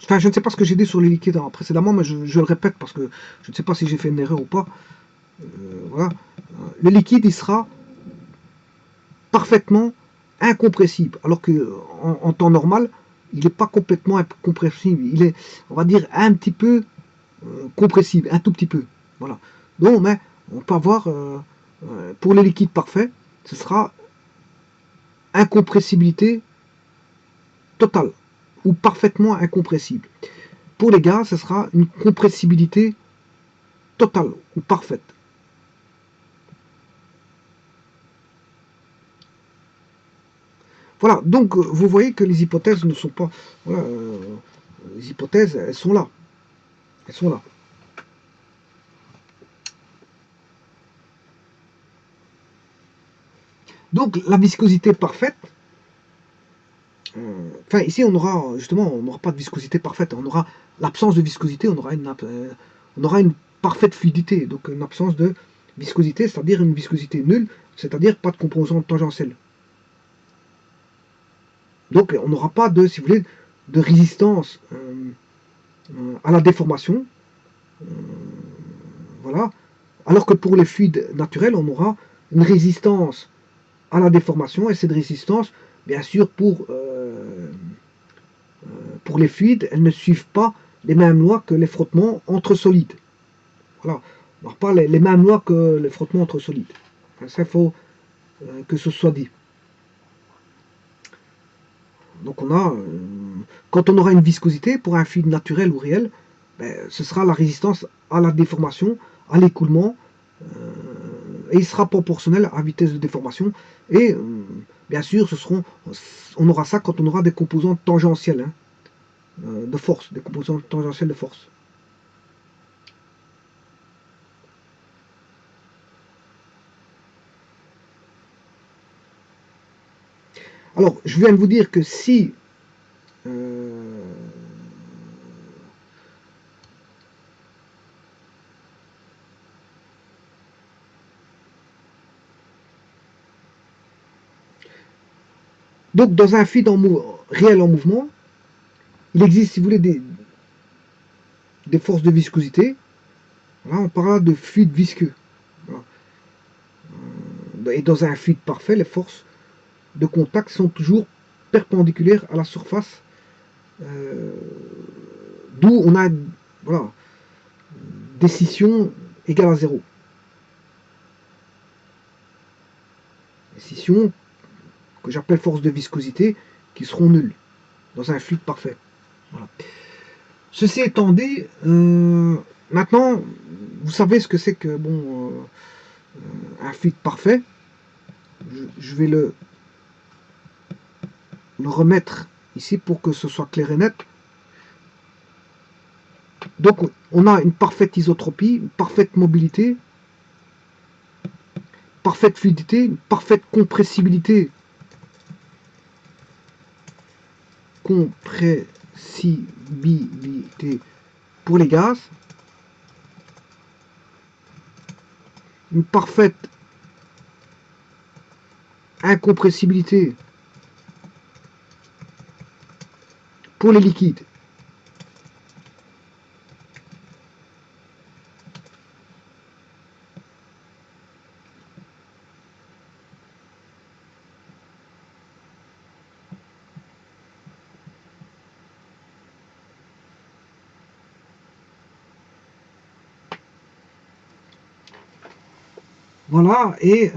A: Enfin, je ne sais pas ce que j'ai dit sur les liquides précédemment, mais je le répète parce que je ne sais pas si j'ai fait une erreur ou pas. Voilà. Le liquide, il sera parfaitement incompressible, alors que en temps normal, il n'est pas complètement incompressible. Il est, on va dire, un petit peu compressible, un tout petit peu. Voilà. Donc, mais on peut avoir, pour les liquides parfaits, ce sera incompressibilité totale ou parfaitement incompressible. Pour les gaz, ce sera une compressibilité totale ou parfaite. Voilà, donc vous voyez que les hypothèses ne sont pas... Voilà, les hypothèses, elles sont là. Elles sont là. Donc la viscosité parfaite, enfin ici on aura justement, on n'aura pas de viscosité parfaite, on aura l'absence de viscosité, on aura parfaite fluidité, donc une absence de viscosité, c'est-à-dire une viscosité nulle, c'est-à-dire pas de composante tangentielle. Donc on n'aura pas de, si vous voulez, de résistance à la déformation, voilà. Alors que pour les fluides naturels, on aura une résistance à la déformation, et cette résistance, bien sûr, pour les fluides, elles ne suivent pas les mêmes lois que les frottements entre solides. Voilà. On n'aura pas les mêmes lois que les frottements entre solides. Ça, il faut que ce soit dit. Donc on a, quand on aura une viscosité pour un fluide naturel ou réel, ben, ce sera la résistance à la déformation, à l'écoulement, et il sera proportionnel à la vitesse de déformation. Et bien sûr, on aura ça quand on aura des composantes tangentielles de force, des composantes tangentielles de force. Alors, je viens de vous dire que si donc dans un fluide réel en mouvement, il existe, si vous voulez, des forces de viscosité. Là, on parlera de fluide visqueux. Voilà. Et dans un fluide parfait, les forces de contact sont toujours perpendiculaires à la surface, d'où on a, voilà, des scissions égales à 0. Des scissions que j'appelle forces de viscosité qui seront nulles dans un fluide parfait. Voilà. Ceci étant dit, maintenant, vous savez ce que c'est que un fluide parfait. Je vais le remettre ici pour que ce soit clair et net. Donc on a une parfaite isotropie, une parfaite mobilité, parfaite fluidité, une parfaite compressibilité. Compressibilité pour les gaz. Une parfaite incompressibilité pour les liquides. Voilà, et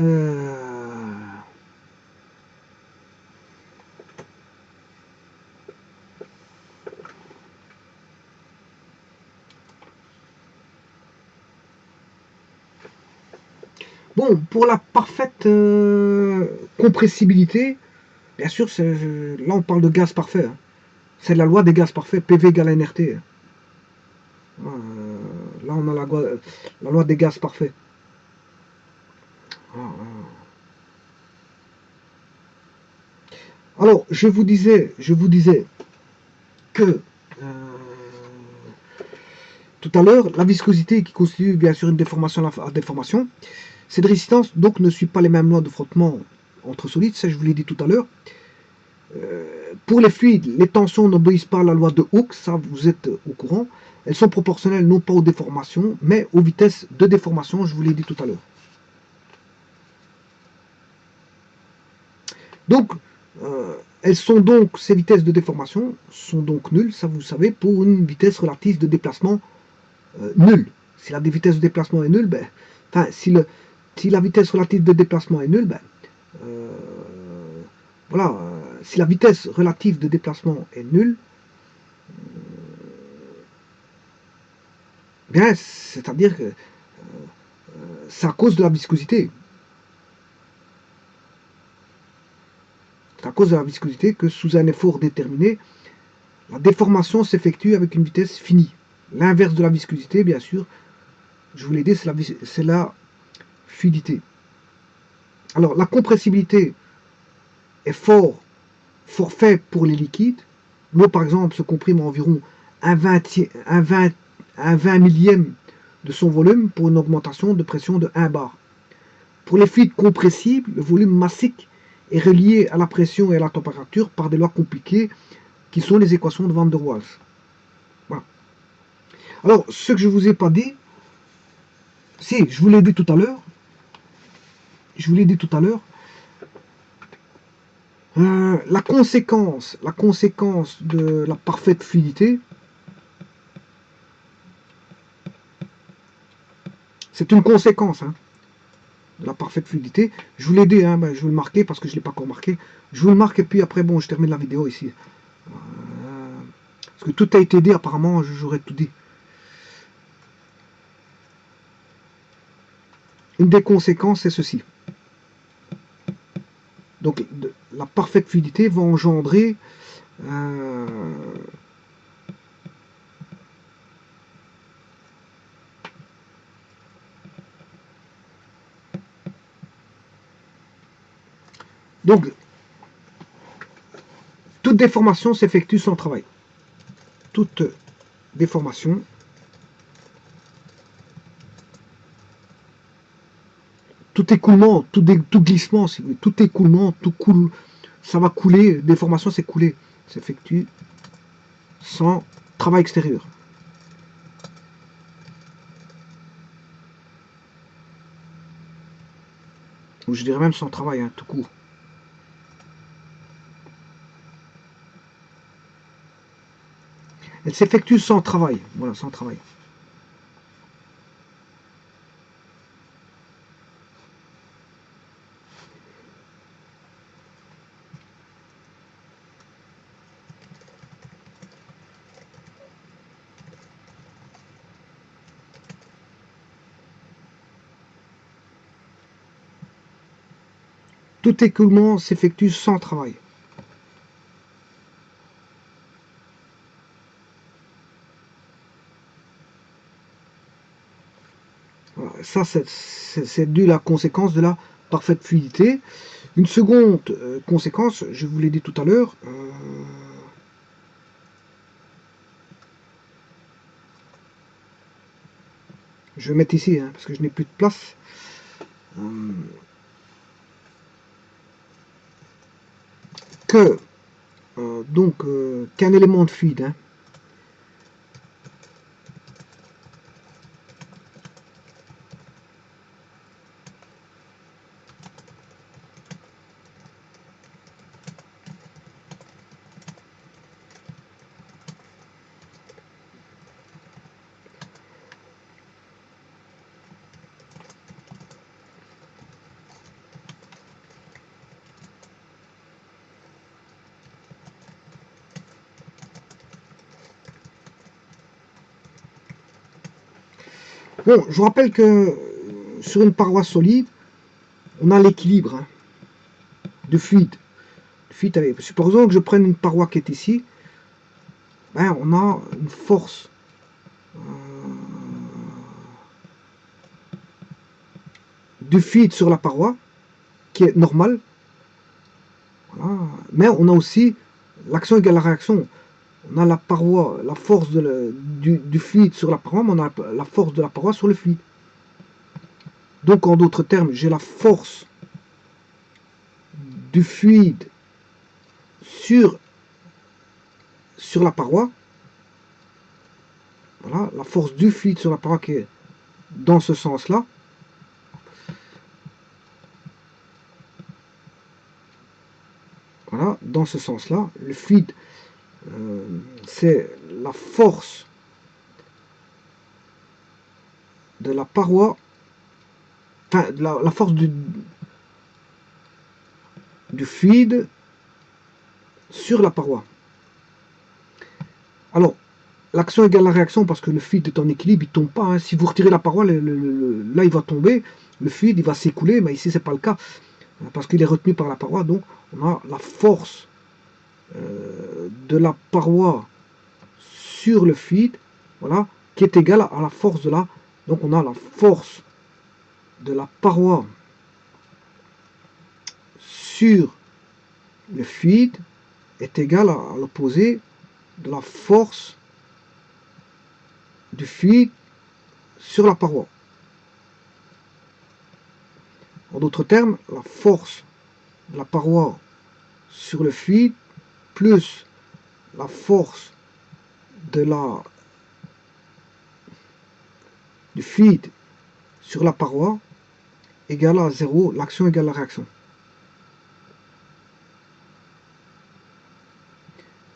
A: bon, pour la parfaite compressibilité, bien sûr, là on parle de gaz parfait. Hein. C'est la loi des gaz parfaits, PV égale NRT. Là on a la loi des gaz parfaits. Alors, je vous disais que tout à l'heure, la viscosité qui constitue bien sûr une déformation à déformation, cette résistance donc ne suit pas les mêmes lois de frottement entre solides, ça je vous l'ai dit tout à l'heure. Pour les fluides, les tensions n'obéissent pas à la loi de Hooke, ça vous êtes au courant. Elles sont proportionnelles non pas aux déformations, mais aux vitesses de déformation, je vous l'ai dit tout à l'heure. Donc, elles sont donc, ces vitesses de déformation sont donc nulles, ça vous savez, pour une vitesse relative de déplacement nulle. Si la vitesse de déplacement est nulle, ben, enfin, si la vitesse relative de déplacement est nulle, ben, voilà, si la vitesse relative de déplacement est nulle, bien, c'est-à-dire que c'est à cause de la viscosité. C'est à cause de la viscosité que sous un effort déterminé, la déformation s'effectue avec une vitesse finie. L'inverse de la viscosité, bien sûr, je vous l'ai dit, c'est la fluidité. Alors, la compressibilité est forfait pour les liquides. L'eau, par exemple, se comprime à environ un 20 millième de son volume pour une augmentation de pression de 1 bar. Pour les fluides compressibles, le volume massique est relié à la pression et à la température par des lois compliquées qui sont les équations de Van der Waals. Voilà. Alors, ce que je ne vous ai pas dit, si, je vous l'ai dit tout à l'heure, la conséquence de la parfaite fluidité, c'est une conséquence de la parfaite fluidité. Je vous l'ai dit, je vais le marquer parce que je ne l'ai pas encore marqué. Je vous le marque et puis après, bon, je termine la vidéo ici. Parce que tout a été dit, apparemment, j'aurais tout dit. Une des conséquences, c'est ceci. Donc, la parfaite fluidité va engendrer donc, toute déformation s'effectue sans travail. Toute déformation tout écoulement, tout glissement, tout écoulement, tout coule, ça va couler, déformation c'est couler, s'effectue sans travail extérieur. Ou je dirais même sans travail, tout court. Elle s'effectue sans travail, voilà, sans travail. Tout écoulement s'effectue sans travail. Voilà, ça, c'est dû à la conséquence de la parfaite fluidité. Une seconde conséquence, je vous l'ai dit tout à l'heure, je vais mettre ici, parce que je n'ai plus de place. Qu'un élément de fluide, Bon, je vous rappelle que sur une paroi solide, on a l'équilibre de fluide. Supposons que je prenne une paroi qui est ici, on a une force de fluide sur la paroi qui est normale, voilà. Mais on a aussi l'action égale la réaction. On a la paroi, la force du fluide sur la paroi, mais on a la force de la paroi sur le fluide. Donc en d'autres termes, j'ai la force du fluide sur la paroi. Voilà, la force du fluide sur la paroi qui est dans ce sens-là. Voilà, dans ce sens-là, le fluide, c'est la force de la paroi, enfin, la force du fluide sur la paroi. Alors, l'action égale la réaction parce que le fluide est en équilibre, il ne tombe pas. Si vous retirez la paroi, là il va tomber, le fluide il va s'écouler, mais ici c'est pas le cas parce qu'il est retenu par la paroi. Donc on a la force de la paroi sur le fluide, voilà, qui est égale à la force de la. Donc on a la force de la paroi sur le fluide est égale à l'opposé de la force du fluide sur la paroi. En d'autres termes, la force de la paroi sur le fluide plus la force du fluide sur la paroi égale à 0, l'action égale la réaction.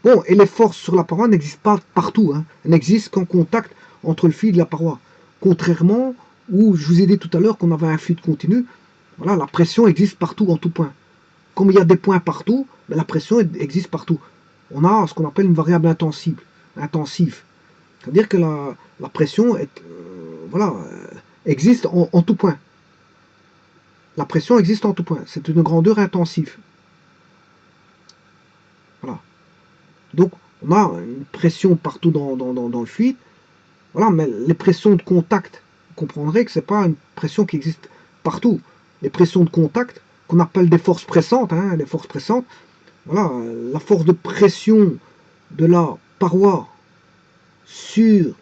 A: Bon, et les forces sur la paroi n'existent pas partout, hein. Elles n'existent qu'en contact entre le fluide et la paroi. Contrairement où je vous ai dit tout à l'heure qu'on avait un fluide continu, voilà, la pression existe partout, en tout point. Comme il y a des points partout, ben la pression existe partout. On a ce qu'on appelle une variable intensive. C'est-à-dire que la pression existe en tout point. La pression existe en tout point. C'est une grandeur intensive. Voilà. Donc, on a une pression partout dans le fluide. Voilà, mais les pressions de contact, vous comprendrez que ce n'est pas une pression qui existe partout. Les pressions de contact, qu'on appelle des forces pressantes, hein, les forces pressantes, voilà, la force de pression de la paroi du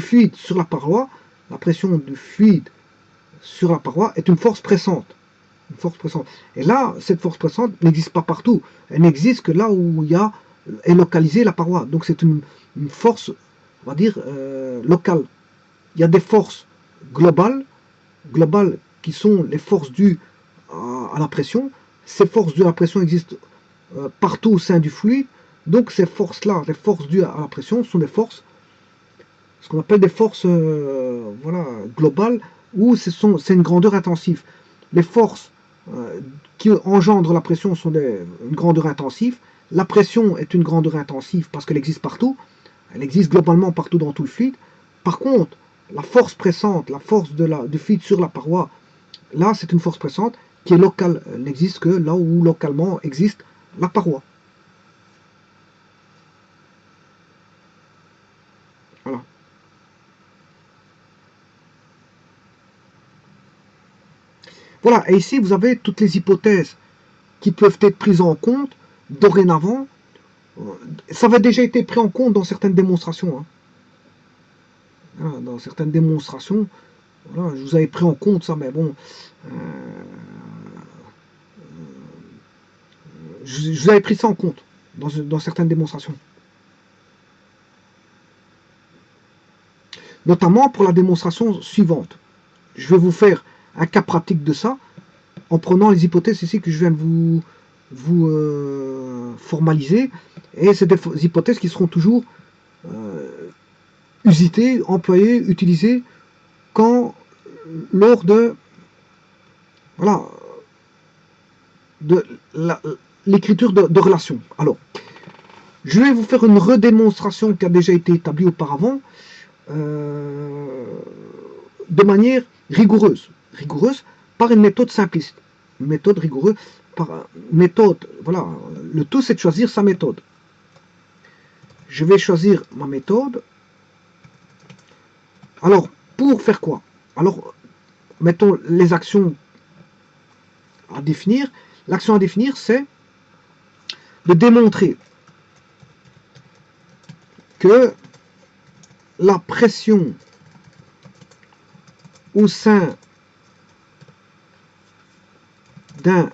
A: fluide sur la paroi, la pression du fluide sur la paroi est une force pressante. Une force pressante. Et là, cette force pressante n'existe pas partout. Elle n'existe que là où est localisée la paroi. Donc c'est une force, on va dire, locale. Il y a des forces globales qui sont les forces dues à la pression. Ces forces dues à la pression existent partout au sein du fluide. Donc ces forces-là, les forces dues à la pression, sont des forces, ce qu'on appelle des forces globales, où c'est une grandeur intensive. Les forces qui engendrent la pression sont une grandeur intensive. La pression est une grandeur intensive parce qu'elle existe partout. Elle existe globalement partout dans tout le fluide. Par contre, la force pressante, la force du fluide sur la paroi, là c'est une force pressante qui est locale. Elle n'existe que là où localement existe la paroi. Voilà. Voilà, et ici vous avez toutes les hypothèses qui peuvent être prises en compte dorénavant. Ça avait déjà été pris en compte dans certaines démonstrations. Hein. Voilà, dans certaines démonstrations, voilà, je vous avais pris en compte ça, mais bon, je vous avais pris ça en compte dans certaines démonstrations. Notamment pour la démonstration suivante. Je vais vous faire un cas pratique de ça en prenant les hypothèses ici que je viens de vous formaliser. Et c'est des hypothèses qui seront toujours usitées, employées, utilisées lors de l'écriture de relations. Alors, je vais vous faire une redémonstration qui a déjà été établie auparavant de manière rigoureuse par une méthode simpliste. Une méthode rigoureuse par une méthode. Voilà, le tout c'est de choisir sa méthode. Je vais choisir ma méthode. Alors, pour faire quoi? Alors, mettons les actions à définir. L'action à définir, c'est de démontrer que la pression au sein d'un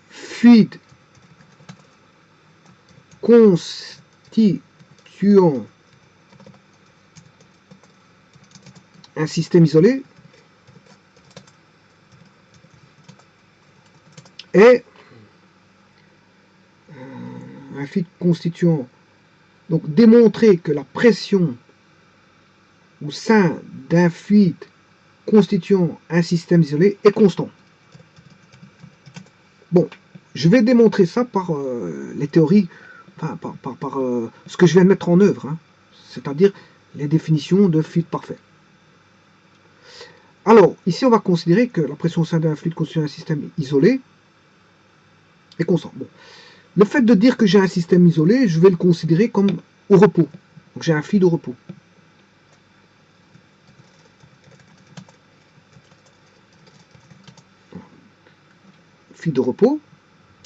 A: fluide constituant un système isolé est un fluide constituant. Donc démontrer que la pression au sein d'un fluide constituant un système isolé est constant. Bon, je vais démontrer ça par les théories, enfin, par ce que je viens de mettre en œuvre, hein, c'est-à-dire les définitions de fluide parfait. Alors, ici, on va considérer que la pression au sein d'un fluide constituant un système isolé est constante. Bon. Le fait de dire que j'ai un système isolé, je vais le considérer comme au repos. Donc j'ai un fluide au repos. Fluide de repos.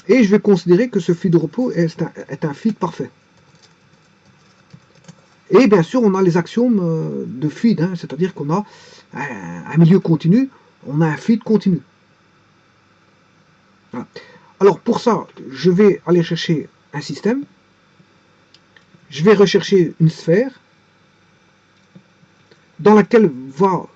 A: Et je vais considérer que ce fluide de repos est un fluide parfait. Et bien sûr, on a les axiomes de fluide, hein, c'est-à-dire qu'on a un milieu continu, on a un fluide continu. Voilà. Alors pour ça, je vais aller chercher un système, je vais rechercher une sphère dans laquelle va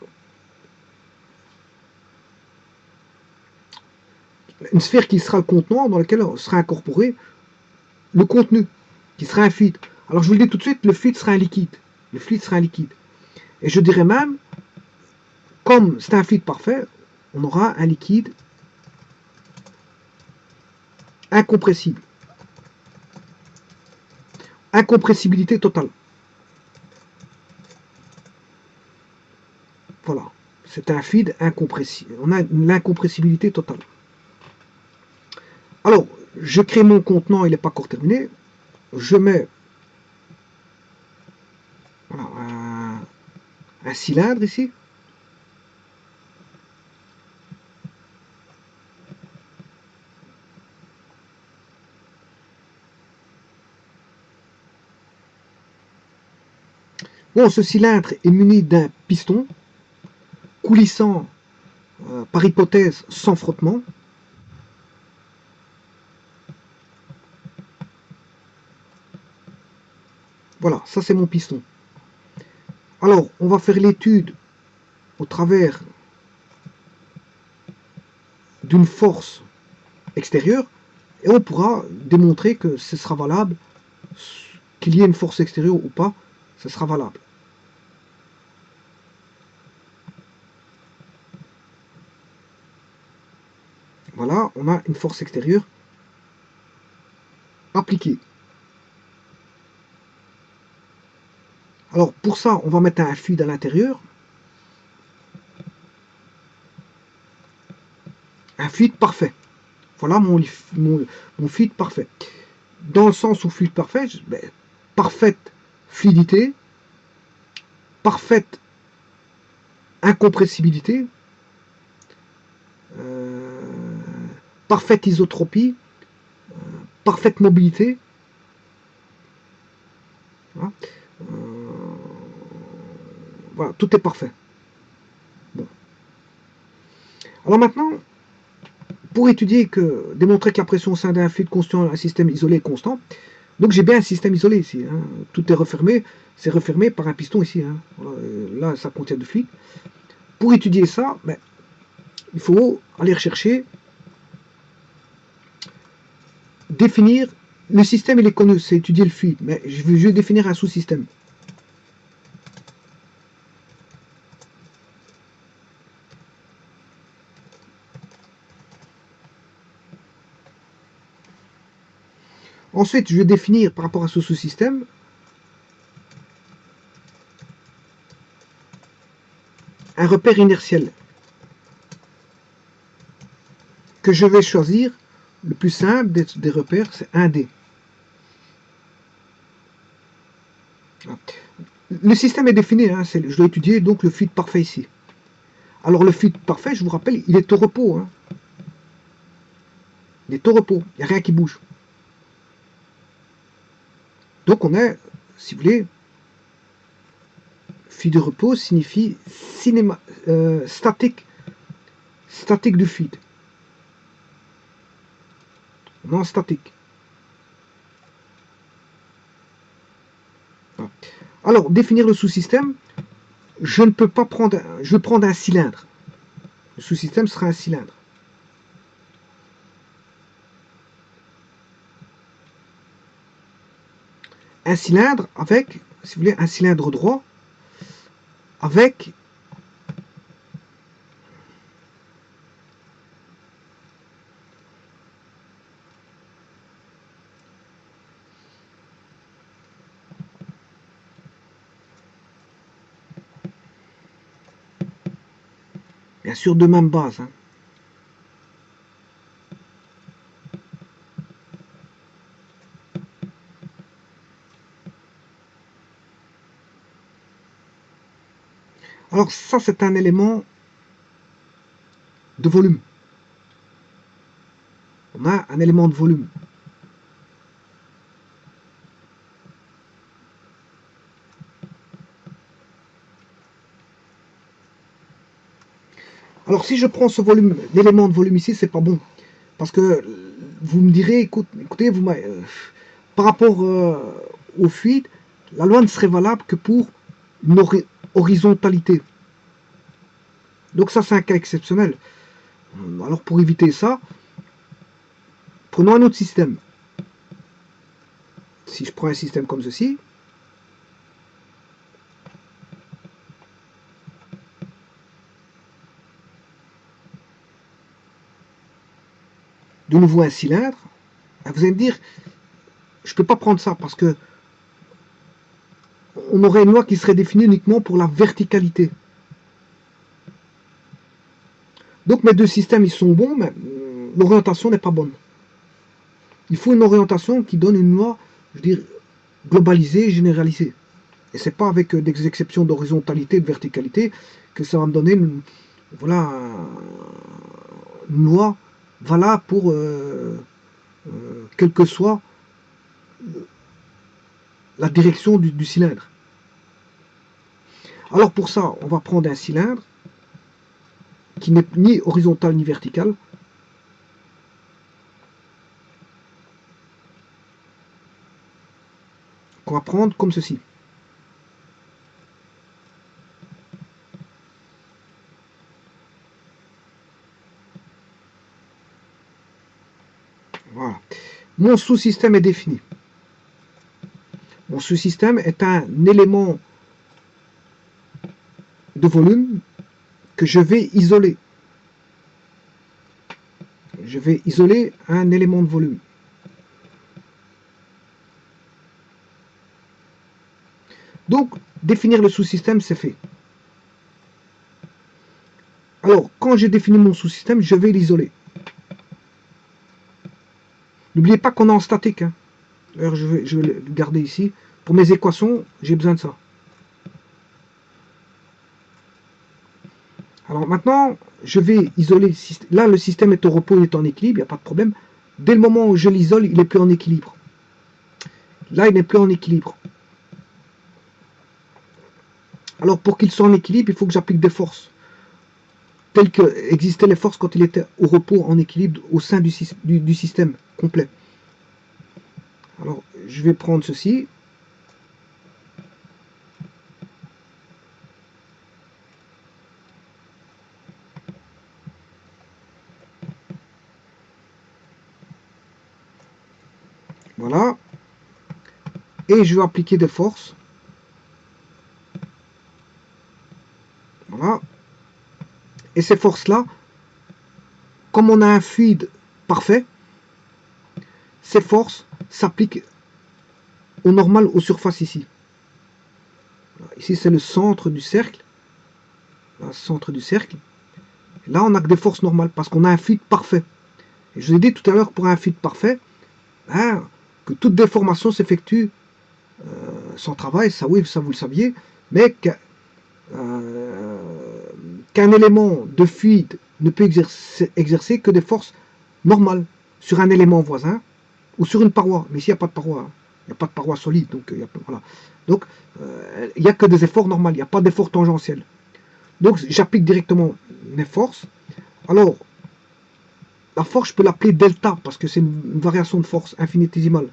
A: une sphère qui sera le contenant, dans laquelle sera incorporé le contenu, qui sera un fluide. Alors je vous le dis tout de suite, le fluide sera un liquide. Le fluide sera un liquide. Et je dirais même, comme c'est un fluide parfait, on aura un liquide incompressible. Incompressibilité totale. Voilà. C'est un fluide incompressible. On a l'incompressibilité totale. Alors, je crée mon contenant, il n'est pas encore terminé. Je mets voilà, un cylindre ici. Bon, ce cylindre est muni d'un piston coulissant par hypothèse sans frottement. Voilà, ça c'est mon piston. Alors, on va faire l'étude au travers d'une force extérieure et on pourra démontrer que ce sera valable, qu'il y ait une force extérieure ou pas, ce sera valable. Voilà, on a une force extérieure appliquée. Alors pour ça, on va mettre un fluide à l'intérieur. Un fluide parfait. Voilà mon fluide parfait. Dans le sens où fluide parfait, ben, parfaite fluidité, parfaite incompressibilité, euh, parfaite isotropie, parfaite mobilité. Voilà. Voilà, tout est parfait. Bon. Alors maintenant, pour étudier démontrer que la pression au sein d'un fluide constant, un système isolé est constant, donc j'ai bien un système isolé ici. Hein. Tout est refermé, c'est refermé par un piston ici. Hein. Voilà, là, ça contient du fluide. Pour étudier ça, ben, il faut aller rechercher, définir. Le système, il est connu, c'est étudier le fluide, mais je vais définir un sous-système. Ensuite, je vais définir par rapport à ce sous-système un repère inertiel que je vais choisir. Le plus simple des repères, c'est 1D. Le système est défini, hein, je dois étudier donc le fluide parfait ici. Alors le fluide parfait, je vous rappelle, il est au repos. Hein. Il est au repos, il n'y a rien qui bouge. Donc on est, si vous voulez, fluide de repos signifie statique du fluide. Non statique. Alors, définir le sous-système, je ne peux pas prendre, je vais prendre un cylindre. Le sous-système sera un cylindre. Un cylindre avec, si vous voulez, un cylindre droit avec bien sûr de même base. Hein. Alors ça, c'est un élément de volume. On a un élément de volume. Alors si je prends ce volume, l'élément de volume ici, c'est pas bon. Parce que vous me direz, écoutez, par rapport au fluide, la loi ne serait valable que pour une horizontalité. Donc ça, c'est un cas exceptionnel. Alors pour éviter ça, prenons un autre système. Si je prends un système comme ceci, de nouveau un cylindre, vous allez me dire, je ne peux pas prendre ça parce que on aurait une loi qui serait définie uniquement pour la verticalité. Donc mes deux systèmes, ils sont bons, mais l'orientation n'est pas bonne. Il faut une orientation qui donne une loi, je veux dire, globalisée, généralisée. Et c'est pas avec des exceptions d'horizontalité, de verticalité, que ça va me donner voilà, une loi valable pour quelle que soit la direction du cylindre. Alors pour ça, on va prendre un cylindre qui n'est ni horizontal ni vertical. Qu'on va prendre comme ceci. Voilà. Mon sous-système est défini. Mon sous-système est un élément de volume que je vais isoler. Je vais isoler un élément de volume. Donc, définir le sous-système, c'est fait. Alors, quand j'ai défini mon sous-système, je vais l'isoler. N'oubliez pas qu'on est en statique. Hein. Alors, je vais le garder ici. Pour mes équations, j'ai besoin de ça. Alors maintenant, je vais isoler le système. Là, le système est au repos, il est en équilibre, il n'y a pas de problème. Dès le moment où je l'isole, il n'est plus en équilibre. Là, il n'est plus en équilibre. Alors, pour qu'il soit en équilibre, il faut que j'applique des forces. Telles que existaient les forces quand il était au repos, en équilibre, au sein du système complet. Alors, je vais prendre ceci. Voilà. Et je vais appliquer des forces. Voilà. Et ces forces-là, comme on a un fluide parfait, ces forces s'appliquent au normal, aux surfaces ici. Ici, c'est le centre du cercle. Le centre du cercle. Là, on n'a que des forces normales parce qu'on a un fluide parfait. Et je vous ai dit tout à l'heure, pour un fluide parfait, hein, que toute déformation s'effectue sans travail, ça oui, ça vous le saviez, mais qu'un élément de fluide ne peut exercer que des forces normales sur un élément voisin ou sur une paroi. Mais ici, il n'y a pas de paroi. Hein. Il n'y a pas de paroi solide. Donc, voilà. Donc il n'y a que des efforts normaux. Il n'y a pas d'efforts tangentiels. Donc, j'applique directement mes forces. Alors, la force, je peux l'appeler delta, parce que c'est une variation de force infinitésimale.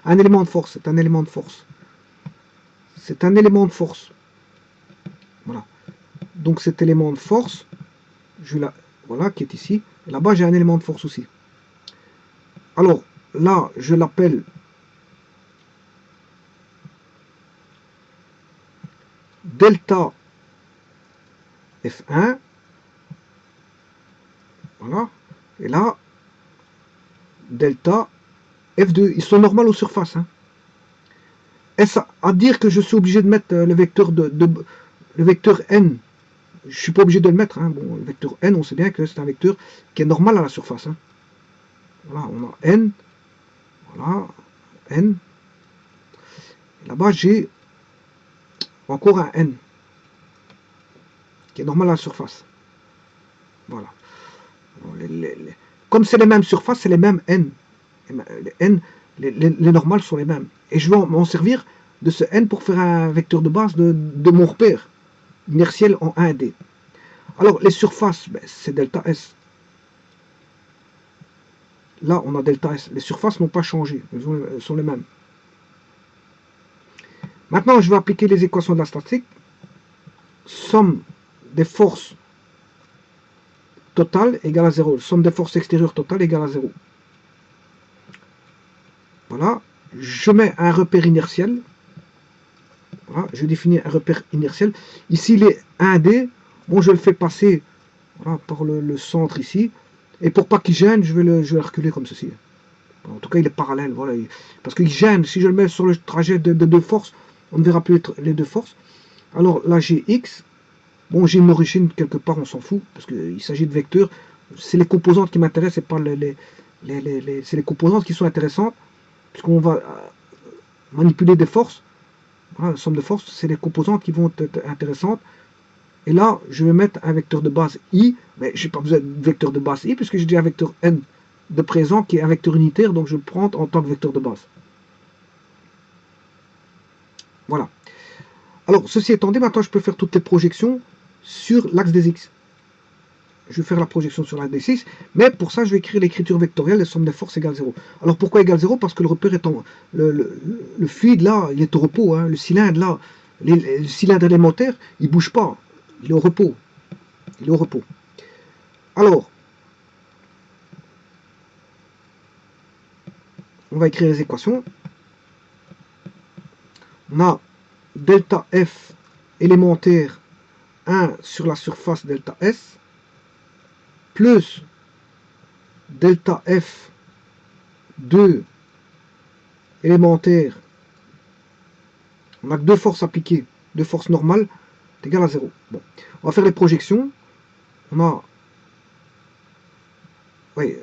A: Un élément de force, c'est un élément de force. C'est un élément de force. Voilà. Donc cet élément de force, voilà, qui est ici. Là-bas, j'ai un élément de force aussi. Alors, là, je l'appelle delta F1. Voilà. Et là, delta F2. Ils sont normaux aux surfaces. Hein. Est-ce à dire que je suis obligé de mettre le vecteur le vecteur n? Je ne suis pas obligé de le mettre. Hein. Bon, le vecteur n, on sait bien que c'est un vecteur qui est normal à la surface. Hein. Voilà, on a n. Voilà, n. Là-bas, j'ai encore un n qui est normal à la surface. Voilà. Comme c'est les mêmes surfaces, c'est les mêmes n. Les n, les normales sont les mêmes. Et je vais m'en servir de ce n pour faire un vecteur de base de mon repère inertiel en 1D. Alors, les surfaces, ben, c'est delta S. Là, on a delta S. Les surfaces n'ont pas changé. Elles sont les mêmes. Maintenant, je vais appliquer les équations de la statique. Somme des forces totales égale à 0. Somme des forces extérieures totales égale à 0. Voilà. Je mets un repère inertiel. Voilà. Je définis un repère inertiel. Ici, il est 1D. Bon, je le fais passer, voilà, par le centre ici. Et pour pas qu'il gêne, je vais le reculer comme ceci. En tout cas, il est parallèle. Voilà. Parce qu'il gêne. Si je le mets sur le trajet de deux forces, on ne verra plus les deux forces. Alors là, j'ai X. Bon, j'ai une origine quelque part, on s'en fout, parce qu'il s'agit de vecteurs. C'est les composantes qui m'intéressent, c'est pas c'est les composantes qui sont intéressantes, puisqu'on va manipuler des forces. Voilà, la somme de forces, c'est les composantes qui vont être intéressantes. Et là, je vais mettre un vecteur de base I, mais je n'ai pas besoin de vecteur de base I, puisque j'ai déjà un vecteur N de présent qui est un vecteur unitaire, donc je le prends en tant que vecteur de base. Voilà. Alors, ceci étant dit, maintenant je peux faire toutes les projections sur l'axe des X. Je vais faire la projection sur l'axe des X, mais pour ça, je vais écrire l'écriture vectorielle, la somme des forces égale 0. Alors, pourquoi égale 0? Parce que le repère est en... Le fluide, là, il est au repos. Hein. Le cylindre, là, le cylindre élémentaire, il ne bouge pas. Il est au repos. Il est au repos. Alors, on va écrire les équations. On a delta F élémentaire 1 sur la surface delta S plus delta F 2 élémentaire. On a que deux forces appliquées, deux forces normales, est égal à 0. Bon, on va faire les projections. On a... Oui,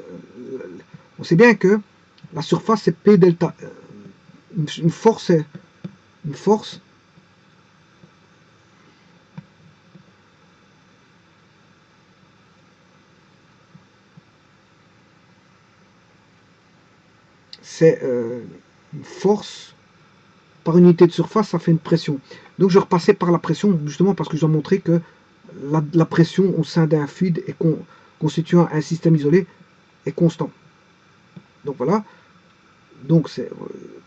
A: on sait bien que la surface c'est P delta. Une force c'est une force. C'est une force par unité de surface, ça fait une pression. Donc je repassais par la pression, justement parce que je dois montrer que la pression au sein d'un fluide et constituant un système isolé est constant. Donc voilà. Donc c'est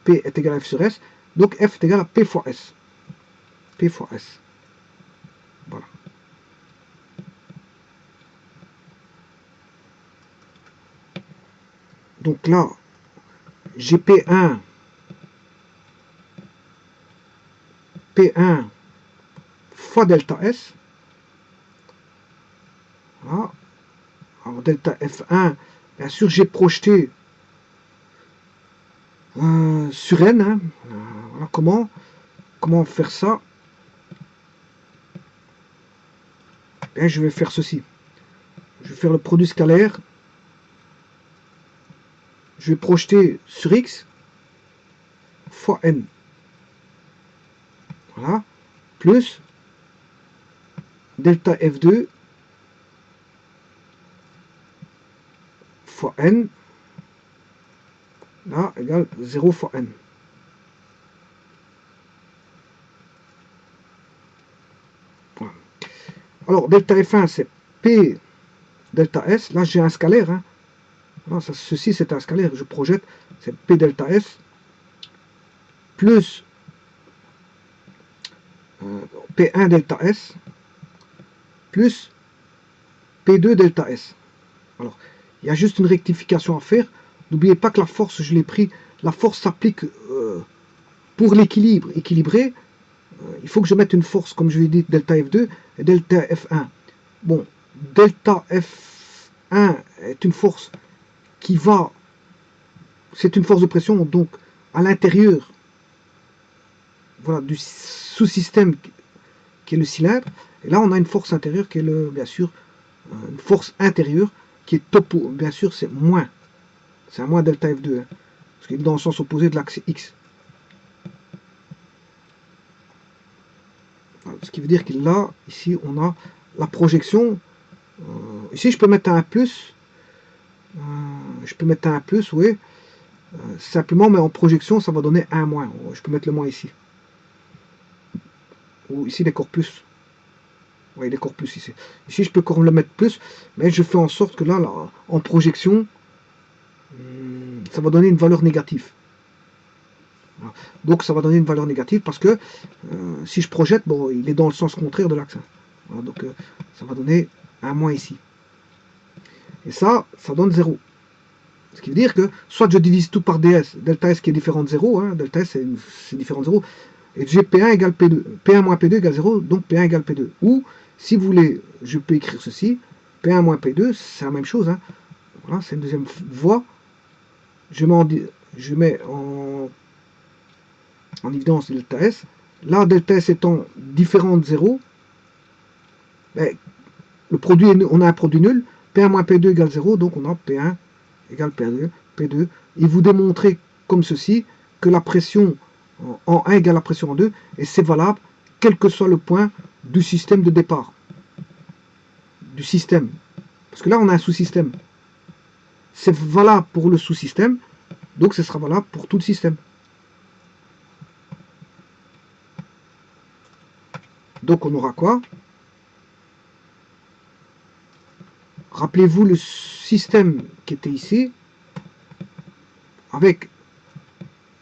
A: P est égal à F sur S. Donc F est égal à P fois S. P fois S. Voilà. Donc là, j'ai P1 fois delta S. Voilà. Alors delta F1, bien sûr, j'ai projeté sur N. Hein. Voilà comment faire ça? Bien, je vais faire ceci. Je vais faire le produit scalaire. Je vais projeter sur X fois N. Voilà. Plus delta F2 fois N. Là, égale 0 fois N. Voilà. Alors, delta F1, c'est P delta S. Là, j'ai un scalaire. Hein. Non, ceci, c'est un scalaire. Je projette, c'est P delta S plus P1 delta S plus P2 delta S. Alors, il y a juste une rectification à faire. N'oubliez pas que la force, je l'ai pris, la force s'applique pour l'équilibre équilibré. Il faut que je mette une force, comme je l'ai dit, delta F2 et delta F1. Bon, delta F1 est une force qui va... C'est une force de pression, donc à l'intérieur, voilà, du sous-système qui est le cylindre. Et là, on a une force intérieure qui est, bien sûr, une force intérieure qui est topo. Bien sûr, c'est moins. C'est un moins delta F2. Hein, parce qu'il est dans le sens opposé de l'axe X. Voilà, ce qui veut dire que là, ici, on a la projection. Ici, je peux mettre un plus. Je peux mettre un plus, oui. Simplement, mais en projection, ça va donner un moins. Je peux mettre le moins ici. Ou ici, d'accord, plus. Ouais, il est encore plus ici. Ici, je peux encore le mettre plus, mais je fais en sorte que là en projection, ça va donner une valeur négative. Voilà. Donc, ça va donner une valeur négative parce que si je projette, bon, il est dans le sens contraire de l'axe. Voilà, donc, ça va donner un moins ici. Et ça donne 0. Ce qui veut dire que soit je divise tout par ds, delta S qui est différent de 0, hein, delta S c'est différent de 0, et j'ai P1 égale P2, P1 moins P2 égale 0, donc P1 égale P2. Ou, si vous voulez, je peux écrire ceci, P1 moins P2, c'est la même chose, hein. Voilà, c'est une deuxième voie, je mets en évidence delta S, là, delta S étant différent de 0, ben, le produit on a un produit nul, P1 moins P2 égale 0, donc on a P1 égale P2, et vous démontrez comme ceci que la pression en 1 égale la pression en 2, et c'est valable quel que soit le point du système de départ. Du système. Parce que là, on a un sous-système. C'est valable pour le sous-système, donc ce sera valable pour tout le système. Donc on aura quoi? Rappelez-vous le système qui était ici, avec,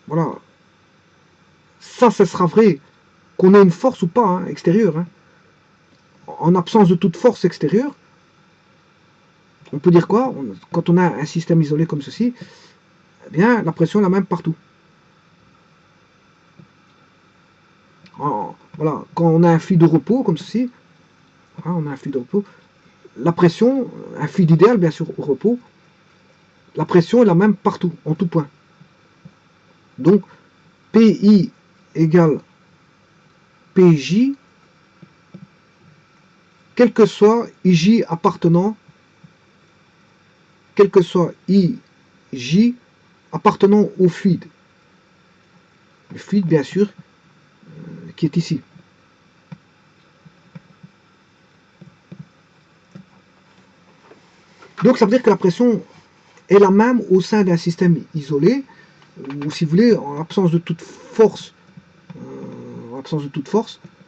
A: voilà, ça sera vrai qu'on ait une force ou pas, hein, extérieure. Hein. En absence de toute force extérieure, on peut dire quoi? Quand on a un système isolé comme ceci, eh bien, la pression est la même partout. Voilà, quand on a un fluide de repos comme ceci, hein, on a un fluide de repos, la pression, un fluide idéal bien sûr au repos, la pression est la même partout, en tout point. Donc, PI égale PJ, quel que soit IJ appartenant, quel que soit IJ appartenant au fluide. Le fluide, bien sûr, qui est ici. Donc, ça veut dire que la pression est la même au sein d'un système isolé, ou si vous voulez, en absence de toute force,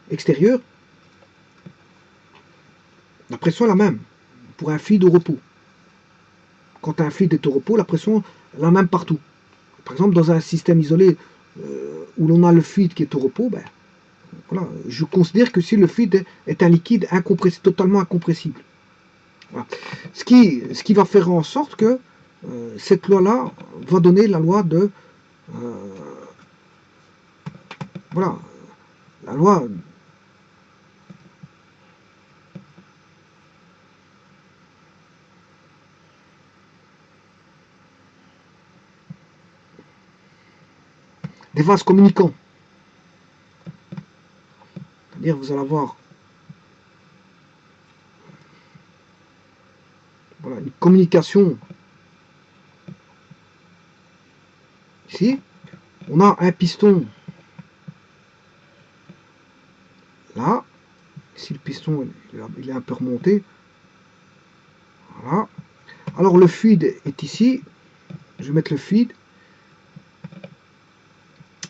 A: extérieure, la pression est la même pour un fluide au repos. Quand un fluide est au repos, la pression est la même partout. Par exemple, dans un système isolé où l'on a le fluide qui est au repos, ben, voilà, je considère que si le fluide est un liquide incompressible, totalement incompressible. Voilà. Ce qui va faire en sorte que cette loi-là va donner la loi de... voilà, la loi... des vases communicants. C'est-à-dire vous allez avoir voilà, une communication. Ici, on a un piston là. Ici, le piston il est un peu remonté. Voilà. Alors le fluide est ici. Je vais mettre le fluide.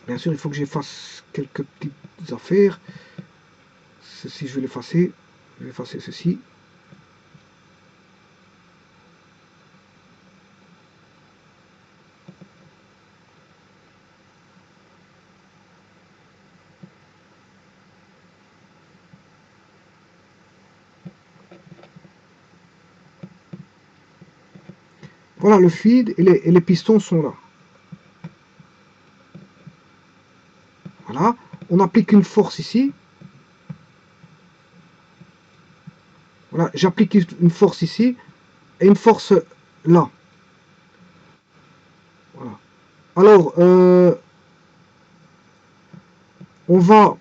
A: Bien sûr, il faut que j'efface quelques petites affaires. Ceci, je vais l'effacer. Je vais effacer ceci. Voilà, le fluide et les pistons sont là. Voilà. On applique une force ici. Voilà, j'applique une force ici et une force là. Voilà. Alors, on va...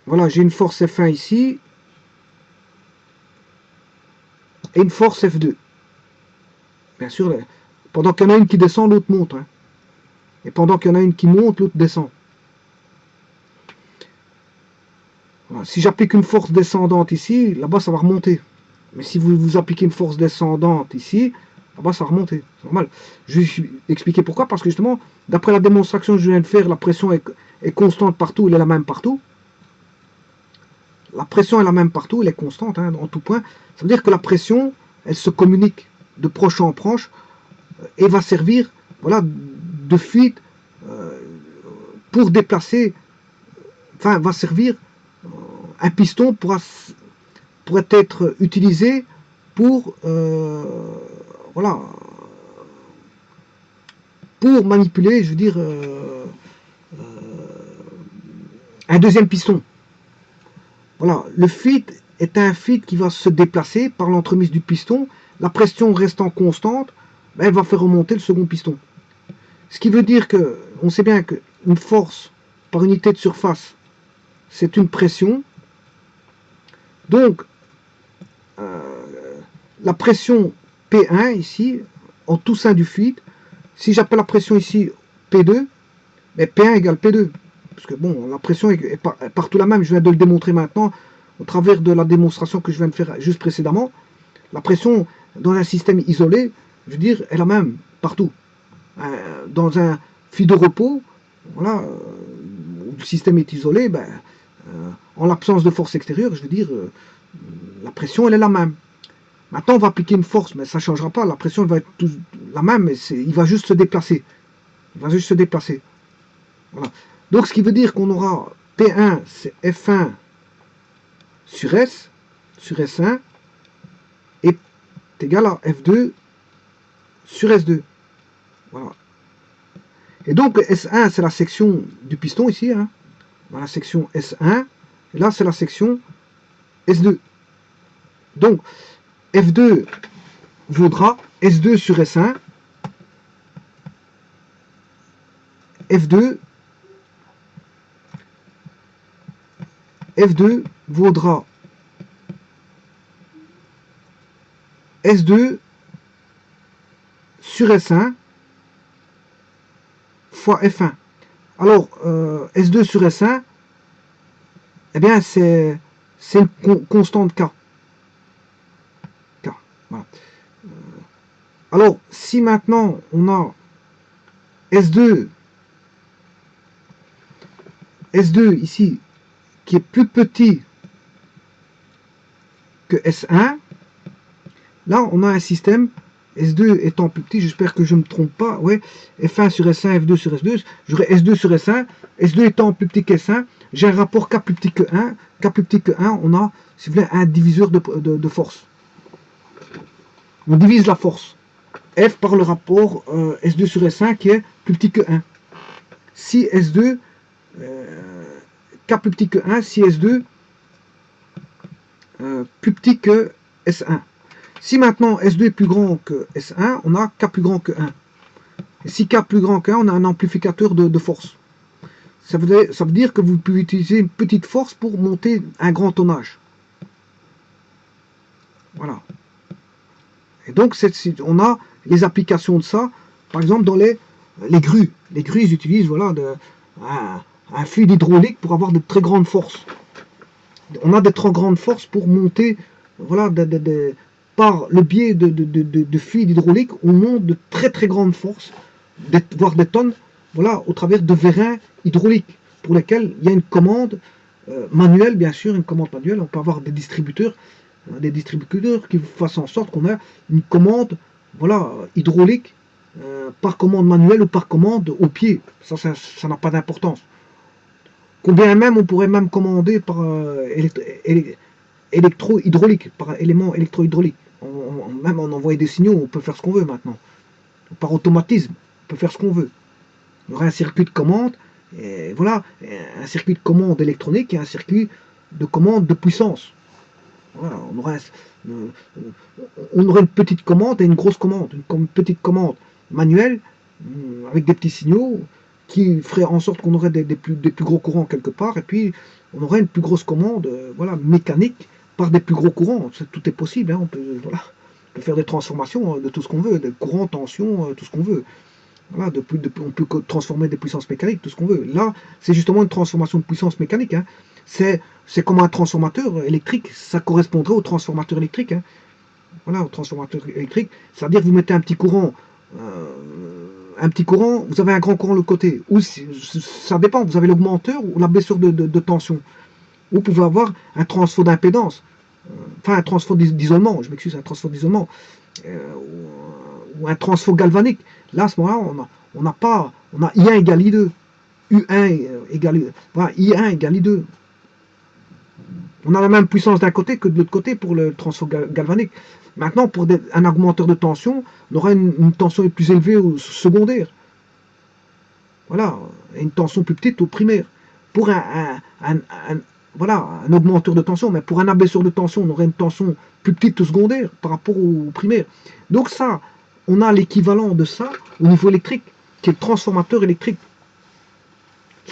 A: Voilà, j'ai une force F1 ici et une force F2. Bien sûr, pendant qu'il y en a une qui descend, l'autre monte. Hein. Et pendant qu'il y en a une qui monte, l'autre descend. Voilà. Si j'applique une force descendante ici, là-bas ça va remonter. Mais si vous appliquez une force descendante ici, là-bas ça va remonter. C'est normal. Je vais expliquer pourquoi. Parce que justement, d'après la démonstration que je viens de faire, la pression est constante partout, elle est la même partout. la pression est la même partout, elle est constante hein, en tout point. Ça veut dire que la pression, elle se communique de proche en proche et va servir voilà, de fuite pour déplacer, enfin va servir, un piston pourrait être utilisé pour voilà, pour manipuler, je veux dire, un deuxième piston. Voilà, le feed est un feed qui va se déplacer par l'entremise du piston. La pression restant constante, ben, elle va faire remonter le second piston. Ce qui veut dire que, on sait bien qu'une force par unité de surface, c'est une pression. Donc, la pression P1 ici, en tout sein du fluide, si j'appelle la pression ici P2, mais P1 égale P2. Parce que bon, la pression est partout la même. Je viens de le démontrer maintenant au travers de la démonstration que je viens de faire juste précédemment. La pression dans un système isolé, je veux dire, est la même partout. Dans un fluide de repos, voilà, où le système est isolé, ben, en l'absence de force extérieure, je veux dire, la pression elle est la même. Maintenant, on va appliquer une force, mais ça ne changera pas. La pression elle va être la même, mais il va juste se déplacer. Il va juste se déplacer. Voilà. Donc, ce qui veut dire qu'on aura P1, c'est F1 sur S1, est égal à F2 sur S2. Voilà. Et donc, S1, c'est la section du piston ici. Hein. Dans la section S1. Et là, c'est la section S2. Donc, F2 vaudra S2 sur S1. F2 vaudra S2 sur S1 fois F1. Alors, S2 sur S1, eh bien, c'est une constante K. K. Voilà. Alors, si maintenant on a S2 ici, qui est plus petit que S1, là, on a un système, S2 étant plus petit, j'espère que je ne me trompe pas, ouais, F1 sur S1, F2 sur S2, j'aurai S2 sur S1, S2 étant plus petit que S1, j'ai un rapport K plus petit que 1, K plus petit que 1, on a, si vous voulez, un diviseur de force. On divise la force. F par le rapport S2 sur S1 qui est plus petit que 1. Si S2, K plus petit que 1, si S2 plus petit que S1. Si maintenant S2 est plus grand que S1, on a K plus grand que 1. Et si K plus grand que 1, on a un amplificateur de force. Ça veut dire que vous pouvez utiliser une petite force pour monter un grand tonnage. Voilà. Et donc, on a les applications de ça, par exemple dans les grues. Les grues, ils utilisent voilà, un fluide hydraulique pour avoir de très grandes forces. On a de très grandes forces pour monter, voilà, par le biais de fluide hydraulique, on monte de très très grandes forces, voire des tonnes, voilà, au travers de vérins hydrauliques, pour lesquels il y a une commande manuelle, bien sûr, une commande manuelle. On peut avoir des distributeurs qui fassent en sorte qu'on a une commande voilà, hydraulique par commande manuelle ou par commande au pied. Ça n'a pas d'importance. Combien même on pourrait même commander par électro-hydraulique, par élément électro-hydraulique. Même en envoyer des signaux, on peut faire ce qu'on veut maintenant. Par automatisme, on peut faire ce qu'on veut. Il y aura un circuit de commande, et voilà, un circuit de commande électronique et un circuit de commande de puissance. Voilà, on aurait une petite commande et une grosse commande. Une petite commande manuelle, avec des petits signaux, qui ferait en sorte qu'on aurait des plus gros courants quelque part, et puis on aurait une plus grosse commande voilà, mécanique par des plus gros courants. Tout est possible, hein, on peut faire des transformations de tout ce qu'on veut, de courant, tension, tout ce qu'on veut. Voilà, on peut transformer des puissances mécaniques, tout ce qu'on veut. Là, c'est justement une transformation de puissance mécanique. Hein. C'est comme un transformateur électrique, ça correspondrait au transformateur électrique. Hein. Voilà, au transformateur électrique, c'est-à-dire que vous mettez un petit courant, vous avez un grand courant de l'autre côté. Ou ça dépend, vous avez l'augmenteur ou la baisseur de tension. Vous pouvez avoir un transfert d'impédance, enfin un transfert d'isolement, je m'excuse, un transfert d'isolement, ou un transfert galvanique. Là, à ce moment-là, on a I1 égale I2, U1 égale, voilà, I1 égale I2. On a la même puissance d'un côté que de l'autre côté pour le transfert galvanique. Maintenant, pour un augmenteur de tension, on aura une tension plus élevée au secondaire. Voilà, et une tension plus petite au primaire. Pour voilà, un augmenteur de tension, mais pour un abaisseur de tension, on aurait une tension plus petite au secondaire par rapport au primaire. Donc ça, on a l'équivalent de ça au niveau électrique, qui est le transformateur électrique.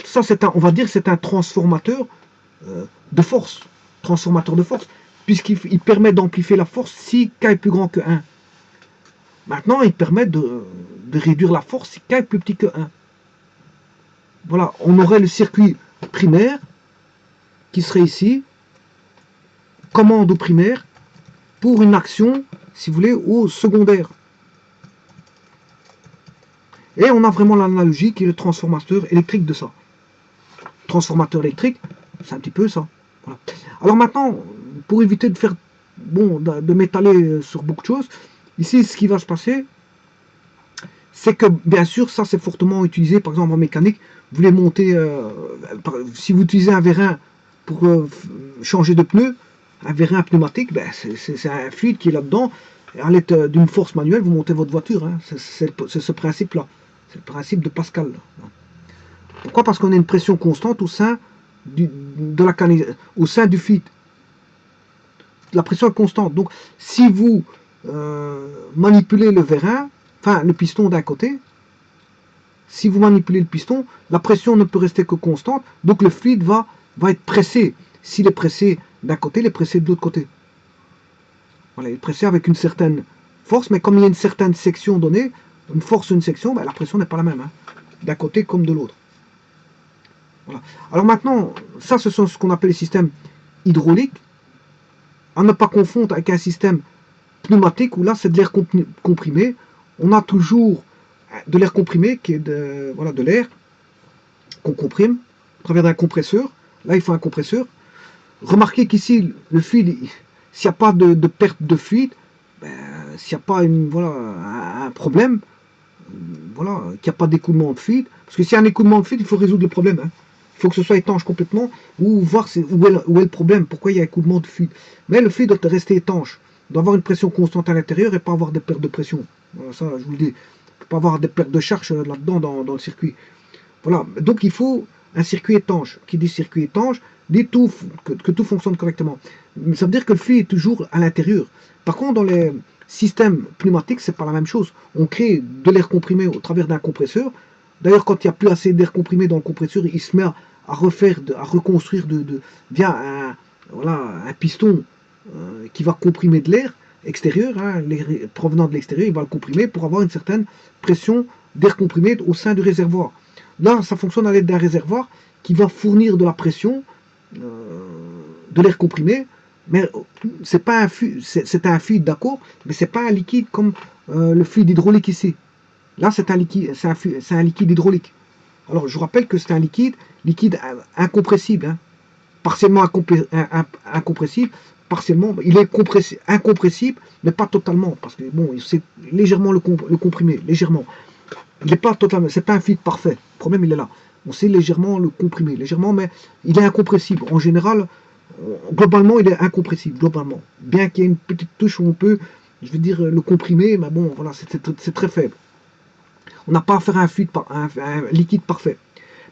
A: Ça, on va dire que c'est un transformateur de force, transformateur de force, puisqu'il permet d'amplifier la force si K est plus grand que 1. Maintenant, il permet de réduire la force si K est plus petit que 1. Voilà, on aurait le circuit primaire qui serait ici, commande au primaire, pour une action, si vous voulez, au secondaire. Et on a vraiment l'analogie qui est le transformateur électrique de ça. Transformateur électrique, c'est un petit peu ça. Voilà. Alors maintenant, pour éviter de faire, bon, de m'étaler sur beaucoup de choses, ici, ce qui va se passer, c'est que, bien sûr, ça c'est fortement utilisé, par exemple en mécanique, vous voulez monter, si vous utilisez un vérin pour changer de pneu, un vérin pneumatique, ben, c'est un fluide qui est là-dedans, et à l'aide d'une force manuelle, vous montez votre voiture, hein. C'est ce principe-là, c'est le principe de Pascal. Pourquoi? Parce qu'on a une pression constante au sein au sein du fluide. La pression est constante. Donc, si vous manipulez le vérin, enfin le piston d'un côté, si vous manipulez le piston, la pression ne peut rester que constante, donc le fluide va être pressé. S'il est pressé d'un côté, il est pressé de l'autre côté. Voilà, il est pressé avec une certaine force, mais comme il y a une certaine section donnée, une force, une section, ben, la pression n'est pas la même, hein, d'un côté comme de l'autre. Voilà. Alors maintenant, ça ce sont ce qu'on appelle les systèmes hydrauliques, à ne pas confondre avec un système pneumatique où là c'est de l'air comprimé. On a toujours de l'air comprimé qui est de l'air qu'on comprime à travers d'un compresseur. Là il faut un compresseur. Remarquez qu'ici le fluide, s'il n'y a pas de perte de fluide, ben, s'il n'y a pas un problème, voilà, qu'il n'y a pas d'écoulement de fluide, parce que s'il y a un écoulement de fluide, il faut résoudre le problème. Hein. Il faut que ce soit étanche complètement, ou voir où est le problème, pourquoi il y a un écoulement de fluide. Mais le fluide doit rester étanche, doit avoir une pression constante à l'intérieur et pas avoir des pertes de pression. Voilà, ça, je vous le dis. Il ne peut pas avoir des pertes de charge là-dedans dans le circuit. Voilà, donc il faut un circuit étanche. Qui dit circuit étanche, dit que tout fonctionne correctement. Mais ça veut dire que le fluide est toujours à l'intérieur. Par contre, dans les systèmes pneumatiques, c'est pas la même chose. On crée de l'air comprimé au travers d'un compresseur. D'ailleurs, quand il n'y a plus assez d'air comprimé dans le compresseur, il se met à reconstruire via un piston qui va comprimer de l'air extérieur, hein, l'air provenant de l'extérieur, il va le comprimer pour avoir une certaine pression d'air comprimé au sein du réservoir. Là, ça fonctionne à l'aide d'un réservoir qui va fournir de la pression, de l'air comprimé, mais c'est pas un fluide, d'accord, mais c'est pas un liquide comme le fluide hydraulique ici. Là, c'est un liquide, c'est un liquide hydraulique. Alors, je vous rappelle que c'est un liquide incompressible, hein, partiellement incompressible, partiellement, il est incompressible, mais pas totalement, parce que bon, c'est légèrement le comprimer, légèrement. Il n'est pas totalement, c'est pas un fluide parfait. Le problème, il est là. On sait légèrement le comprimer, légèrement, mais il est incompressible. En général, globalement, il est incompressible, globalement. Bien qu'il y ait une petite touche où on peut, je veux dire, le comprimer, mais bon, voilà, c'est très faible. On n'a pas à faire un liquide parfait.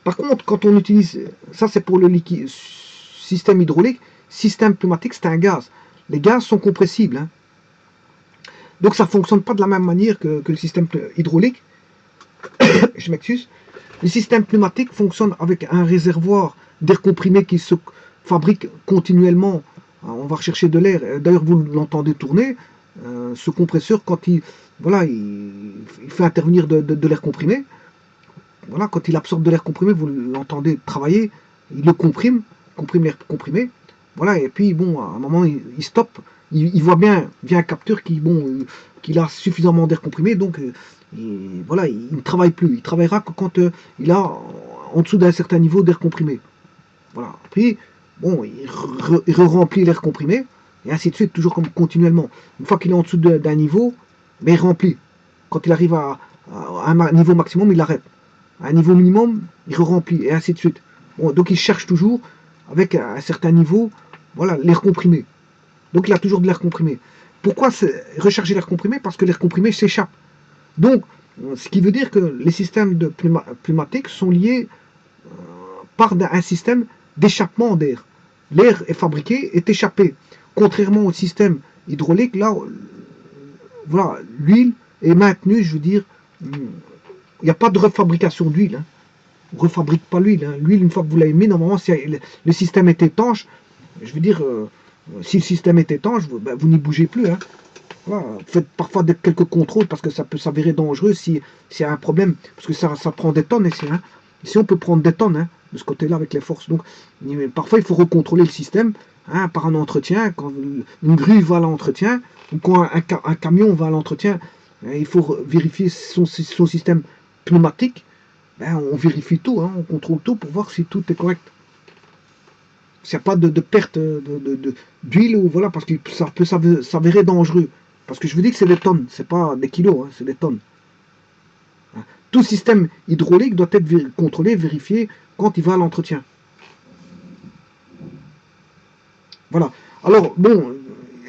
A: Par contre, quand on utilise, ça c'est pour le liquide, système hydraulique, système pneumatique, c'est un gaz. Les gaz sont compressibles. Hein. Donc ça ne fonctionne pas de la même manière que le système hydraulique. Je m'excuse. Le système pneumatique fonctionne avec un réservoir d'air comprimé qui se fabrique continuellement. On va rechercher de l'air. D'ailleurs, vous l'entendez tourner. Ce compresseur, quand il fait intervenir de l'air comprimé. Voilà, quand il absorbe de l'air comprimé, vous l'entendez travailler. Il le comprime l'air comprimé. Voilà, et puis bon, à un moment, il stoppe. Il voit bien via un capteur qu'il a suffisamment d'air comprimé, donc voilà, il ne travaille plus. Il travaillera que quand il a en dessous d'un certain niveau d'air comprimé. Voilà. Puis, bon, il remplit l'air comprimé, et ainsi de suite, toujours comme continuellement. Une fois qu'il est en dessous d'un niveau, ben, il remplit. Quand il arrive à un niveau maximum, il arrête. À un niveau minimum, il remplit, et ainsi de suite. Bon, donc il cherche toujours, avec un certain niveau, voilà, l'air comprimé. Donc il a toujours de l'air comprimé. Pourquoi recharger l'air comprimé? Parce que l'air comprimé s'échappe. Donc, ce qui veut dire que les systèmes pneumatiques sont liés par un système d'échappement d'air. L'air est fabriqué, est échappé. Contrairement au système hydraulique, là, voilà, l'huile est maintenue, je veux dire, il n'y a pas de refabrication d'huile. Hein. On ne refabrique pas l'huile. Hein. L'huile, une fois que vous l'avez mis, normalement, si le système est étanche, je veux dire, si le système est étanche, vous n'y bougez plus. Hein. Voilà. Faites parfois quelques contrôles parce que ça peut s'avérer dangereux s'il y a un problème, parce que ça prend des tonnes ici. Hein. Ici, on peut prendre des tonnes hein, de ce côté-là avec les forces. Donc, parfois, il faut recontrôler le système hein, par un entretien. Quand une grue va à l'entretien, ou quand un camion va à l'entretien, il faut vérifier son système pneumatique. Ben, on vérifie tout, hein, on contrôle tout pour voir si tout est correct. S'il n'y a pas de perte d'huile, ou voilà, parce que ça peut s'avérer dangereux. Parce que je vous dis que c'est des tonnes, c'est pas des kilos, hein, c'est des tonnes. Hein. Tout système hydraulique doit être contrôlé, vérifié quand il va à l'entretien. Voilà. Alors, bon,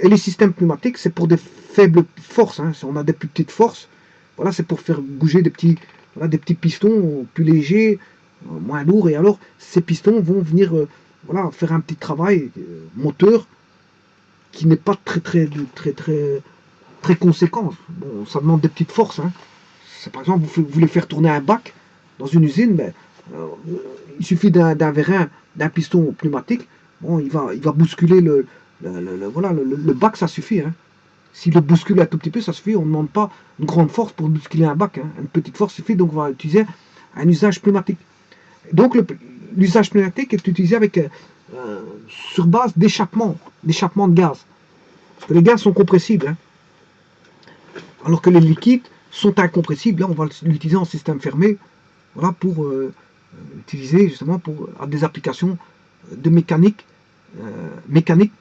A: et les systèmes pneumatiques, c'est pour des faibles forces. Hein. Si on a des plus petites forces, voilà, c'est pour faire bouger des petits pistons plus légers, moins lourds. Et alors, ces pistons vont venir voilà, faire un petit travail moteur qui n'est pas très conséquent. Bon, ça demande des petites forces. Hein. Par exemple, vous voulez faire tourner un bac dans une usine, mais, euh, il suffit d'un vérin, d'un piston pneumatique. Bon, il va bousculer voilà, le bac, ça suffit. Hein. S'il le bouscule un tout petit peu, ça suffit. On ne demande pas une grande force pour bousculer un bac. Hein. Une petite force suffit, donc on va utiliser un usage pneumatique. Donc l'usage pneumatique est utilisé avec, sur base d'échappement de gaz. Parce que les gaz sont compressibles. Hein. Alors que les liquides sont incompressibles. Là, on va l'utiliser en système fermé, voilà, pour utiliser justement pour à des applications de mécanique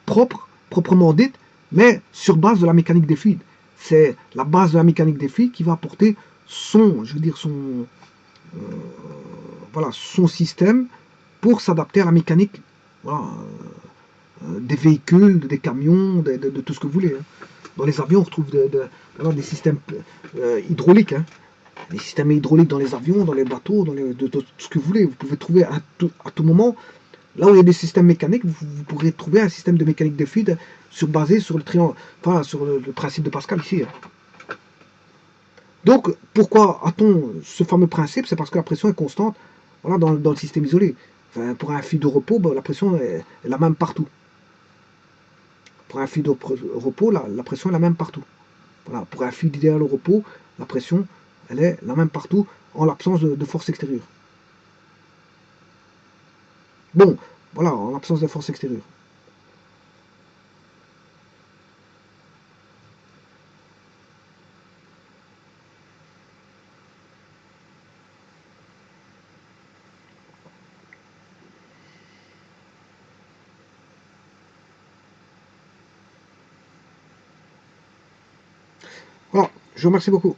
A: propre, proprement dite, mais sur base de la mécanique des fluides. C'est la base de la mécanique des fluides qui va apporter je veux dire voilà, son système pour s'adapter à la mécanique voilà, des véhicules, des camions, de tout ce que vous voulez. Hein. Dans les avions, on retrouve des systèmes hydrauliques. Hein. Des systèmes hydrauliques dans les avions, dans les bateaux, de tout ce que vous voulez. Vous pouvez trouver à tout moment, là où il y a des systèmes mécaniques, vous pourrez trouver un système de mécanique des fluides basé sur le triangle, enfin sur le principe de Pascal ici. Hein. Donc, pourquoi a-t-on ce fameux principe? C'est parce que la pression est constante voilà, dans le système isolé. Enfin, pour un fluide de repos, la pression est la même partout. Pour un fluide au repos, la pression est la même partout. Voilà. Pour un fluide idéal au repos, la pression, elle est la même partout en l'absence de force extérieure. Bon, voilà, en l'absence de force extérieure. Voilà, je vous remercie beaucoup.